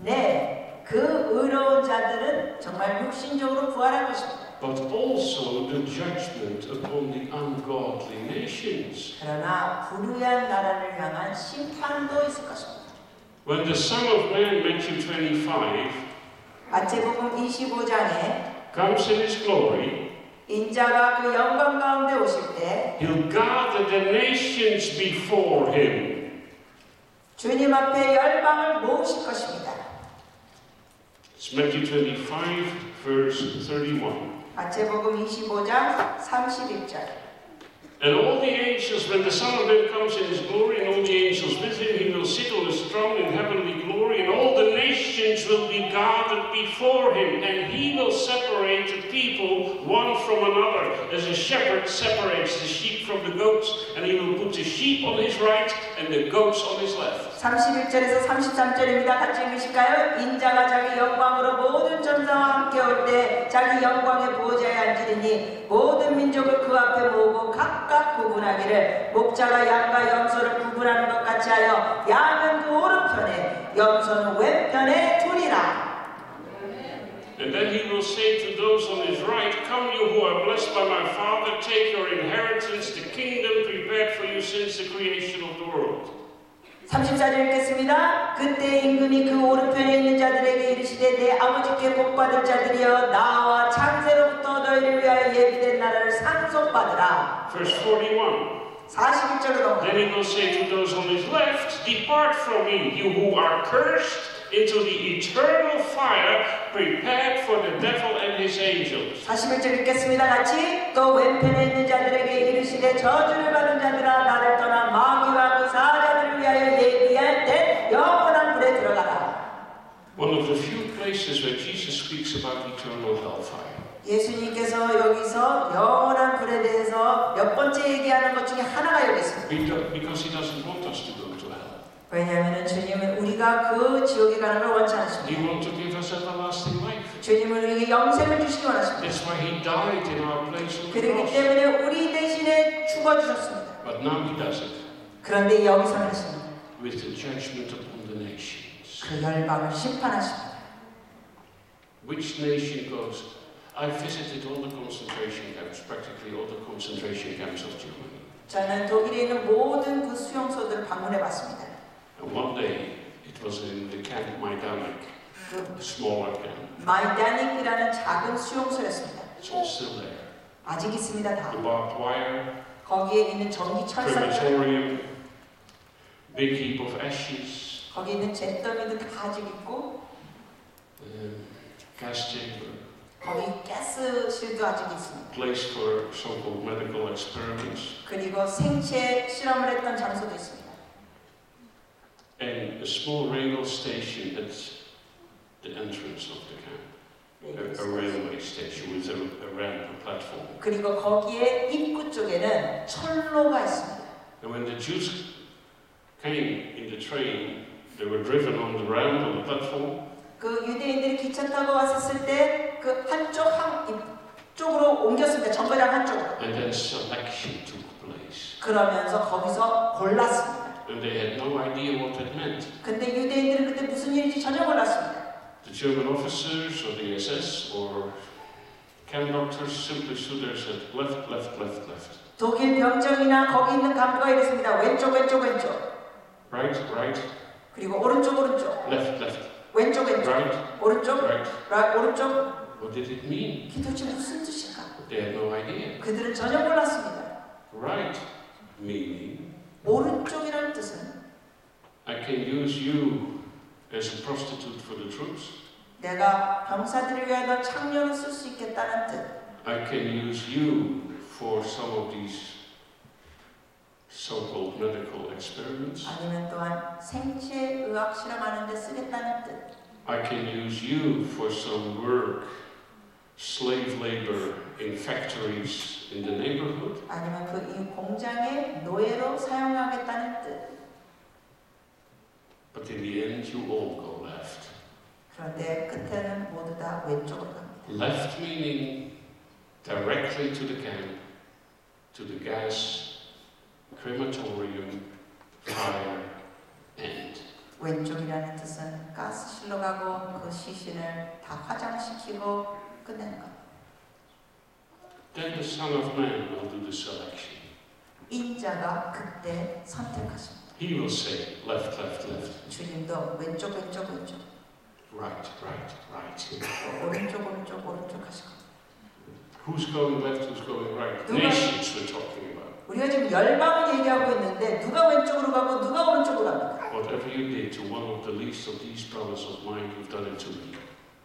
네, 그 의로운 자들은 정말 육신적으로 부활할 것입니다. But also the judgment upon the ungodly nations. 그러나 불의한 나라를 향한 심판도 있을 것입니다. When the Son of Man, Matthew 25, 마태복음 25장에 comes in his glory, 인자가 그 영광 가운데 오실 때 he'll gather the nations before him. 주님 앞에 열방을 모으실 것입니다. It's Matthew 25, verse 31. 마태복음 25장 31절. And all the angels, when the Son of Man comes in his glory, and all the angels with him, he will sit on his throne in heavenly glory, and all the nations will be gathered before him, and he will separate the people one from another, as a shepherd separates the sheep from the goats, and he will put the sheep on his right and the goats on his left. 31절에서 33절입니다. 같이 읽으실까요? 인자가 자기 영광으로 모든 천사와 함께 올 때 자기 영광의 보호자에 앉으리니 모든 민족을 그 앞에 모으고 각각 구분하기를 목자가 양과 염소를 구분하는 것 같이 하여 양은 그 오른편에 염소는 왼편에 두리라. And then he will say to those on his right, come you who are blessed by my Father, take your inheritance, the kingdom prepared for you since the creation of the world. 34절 읽겠습니다. 그때 임금이 그 오른편에 있는 자들에게 이르시되 내 아버지께 복받을 자들이여 나와 창세로부터 너희를 위하여 예비된 나라를 상속받으라. Verse 41. 41절로 넘어갑니다. Then he will say to those on his left, depart from me, you who are cursed, into the eternal fire prepared for the devil and his angels. 41절 읽겠습니다. 같이 또 왼편에 있는 자들에게 이르시되 저주를 받은 자들아 나를 떠나 마귀와 그 사자들을 위하여 예비할 영원한 불에 들어가라. One of the few places where Jesus speaks about eternal hellfire. 예수님께서 여기서 영원한 불에 대해서 몇 번째 얘기하는 것 중에 하나가 여기 있습니다. Because he doesn't want us to go to hell. 왜냐하면 주님은 우리가 그 지옥에 가는 걸 원치 He 않으십니다. wants to give us everlasting life. 주님은 우리에게 영생을 주시기 원하십니다. That's why he died in our place on the 그렇기 cross. 때문에 우리 대신에 죽어주셨습니다. But now he does it 그런데 여기서는 하십니다. with the judgment upon the nations. 그 열방을 심판하십니다. Which nation goes? I visited all the concentration camps, practically all the concentration camps of Germany. 저는 독일에 있는 모든 그 수용소들을 방문해 봤습니다. And one day, it was in the camp Majdanek, a smaller camp. 마이다닉이라는 작은 수용소였습니다. It's all still there. 아직 있습니다. 다. The barbed wire, 거기에 있는 전기 철사들, crematorium, big heap of ashes, 거기에 있는 잿더미도 다 아직 있고 gas chamber, 거기 가스실도 아직 있습니다. place for so-called medical experiments, 그리고 생체 실험을 했던 장소도 있습니다. and a small railway station at the entrance of the camp. A railway station with a ramp, a platform. 그리고 거기에 입구 쪽에는 철로가 있습니다. And when the Jews came in the train, they were driven on the ramp, on the platform. 그 유대인들이 기차 타고 왔었을 때 그 이쪽으로 옮겼습니다. 정거장 한쪽으로. And then selection took place. 그러면서 거기서 골랐습니다. and they had no idea what that meant. 근데 유대인들은 그때 무슨 일인지 전혀 몰랐습니다. The German officers or the SS or camp doctors simply stood there and said, left, left, left, left. 독일 병정이나 거기 있는 간부가 이랬습니다. 왼쪽, 왼쪽, 왼쪽. Right, right. 그리고 오른쪽, 오른쪽. Left, left. 왼쪽, 왼쪽. Right, 오른쪽, right. 오른쪽. What did it mean? 이게 도대체 무슨 뜻인가? They had no idea. 그들은 전혀 몰랐습니다. Right, meaning 오른쪽이라는 뜻은 I can use you as a prostitute for the troops. 내가 병사들을 위해 너 창녀로 쓸 수 있겠다는 뜻. I can use you for some of these so-called medical experiments. 아니면 또한 생체의학 실험하는 데 쓰겠다는 뜻. I can use you for some work, slave labor in factories in the neighborhood. 아니면 그 이 공장의 노예로 사용하겠다는 뜻. But in the end, you all go left. 그런데 끝에는 모두 다 왼쪽으로 갑니다. Left meaning directly to the camp, to the gas, crematorium, fire, end. 왼쪽이라는 뜻은 가스실로 가고 그 시신을 다 화장시키고 끝내는 것. Then the Son of Man will do the selection. 인자가 그때 선택하십니다. He will say, left, left, left. 주님도 왼쪽, 왼쪽, 왼쪽. Right, right, right. 오른쪽, 오른쪽, 오른쪽 하실 겁니다. Who's going left, who's going right? Nations we're talking about. 우리가 지금 열방을 얘기하고 있는데 누가 왼쪽으로 가고 누가 오른쪽으로 갑니까? Whatever you did to one of the least of these brothers of mine, you've done it to me.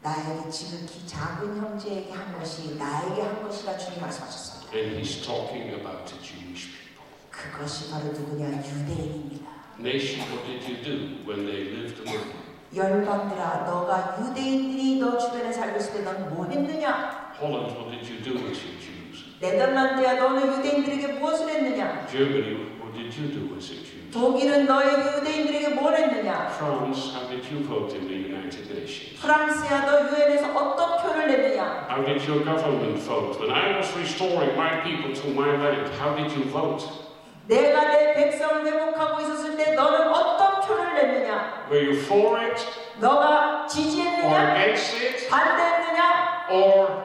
나에게 지극히 작은 형제에게 한 것이 나에게 한 것이라 주님 말씀하셨습니다. And he's talking about the Jewish people. 그것이 바로 누구냐? 유대인입니다. Nation, what did you do when they lived among you? 열방들아, 너가 유대인들이 너 주변에 살고 있을 때 넌 뭐 했느냐? Holland, what did you do with your Jews? 네덜란드야, 너는 유대인들에게 무엇을 했느냐? Germany, what did you do with your Jews? 독일은 너의 유대인들에게 뭘 했느냐? France, how did you vote in the United Nations? 프랑스야, 너 유엔에서 어떤 표를 냈느냐? How did your government vote? When I was restoring my people to my land, how did you vote? 내가 내 백성을 회복하고 있었을 때 너는 어떤 표를 냈느냐? Were you for it, 너가 or 지지했느냐? against it, 반대했느냐? or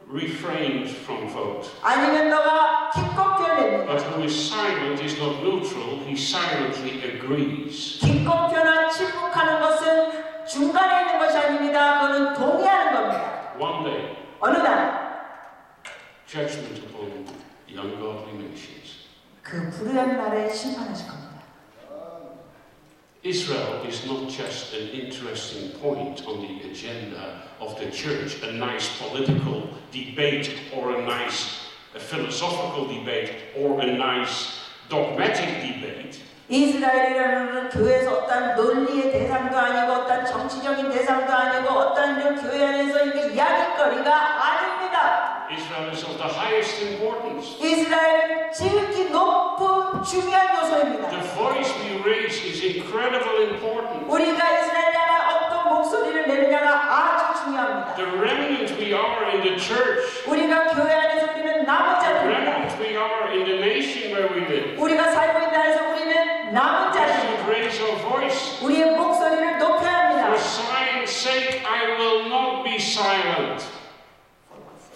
refrained from vote? 아니면 너가 기권표를 냈느냐? But who is silent is not neutral, he silently agrees. 기권표나 침묵하는 것은 중간에 있는 것이 아닙니다. 그거는 동의하는 겁니다. One day, 어느 날 judgment upon the ungodly nations. 그 불의한 날에 심판하실 겁니다. Israel is not just an interesting point on the agenda of the church, a nice political debate or a nice philosophical debate or a nice dogmatic debate. 이스라엘이라는 교회에서 어떤 논리의 대상도 아니고 어떤 정치적인 대상도 아니고 어떤 이런 교회 안에서 이렇게 이야기거리가 아닙니다. Israel is of the highest importance. 이스라엘은 지극히 높은 중요한 요소입니다. The voice we raise is incredibly important. 우리가 이스라엘에 대한 어떤 목소리를 내느냐가 아주 중요합니다. The remnant we are in the church, 우리가 교회 안에서 우리는 남은 the 자들입니다. remnant we are in the nation where we live. 우리가 살고 있는 나라에서 우리는 남은 We 자들입니다. should raise our voice. 우리의 목소리를 높여야 For 합니다. science sake, I will not be silent.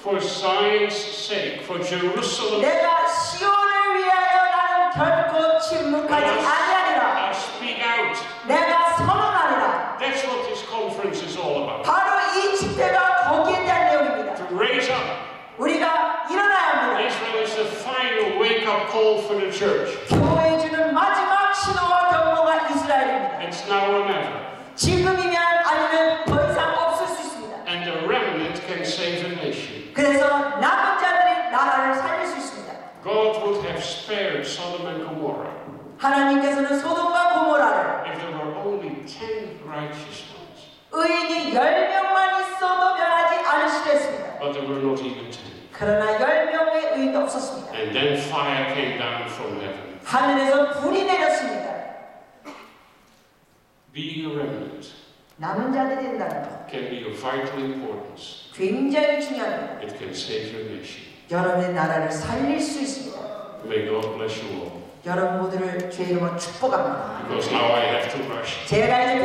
For science sake, for Jerusalem, 내가 시온을 위하여 나는 결코 침묵하지 아니하리라. I'll speak out. 내가 선언하리라. That's what this conference is all about. 바로 이 집회가 거기에 대한 내용입니다. To raise up. 우리가 일어나야 합니다. Israel is the final wake-up call for the church. 교회에 주는 마지막 신호와 경고가 이스라엘입니다. It's now or never. 지금이면 아니면 더 이상 없을 수 있습니다. And the remnant can save a nation. 그래서 남은 자들이 나라를 살릴 수 있습니다. God would have spared Sodom and Gomorrah 하나님께서는 소돔과 고모라를 if there were only 10 righteous ones. 의인이 10명만 있어도 변하지 않으시겠습니다. But there were not even 10. 그러나 10명의 의인도 없었습니다. And then fire came down from heaven. 하늘에서 불이 내렸습니다. Being a remnant 남은 자들이 된다는 것 can be of vital importance. 굉장히 중요합니다. It can save your nation. 여러분의 나라를 살릴 수 있습니다. May God bless you all. 여러분 모두를 주의 이름으로 축복합니다. Because now I have to rush. 제가 이제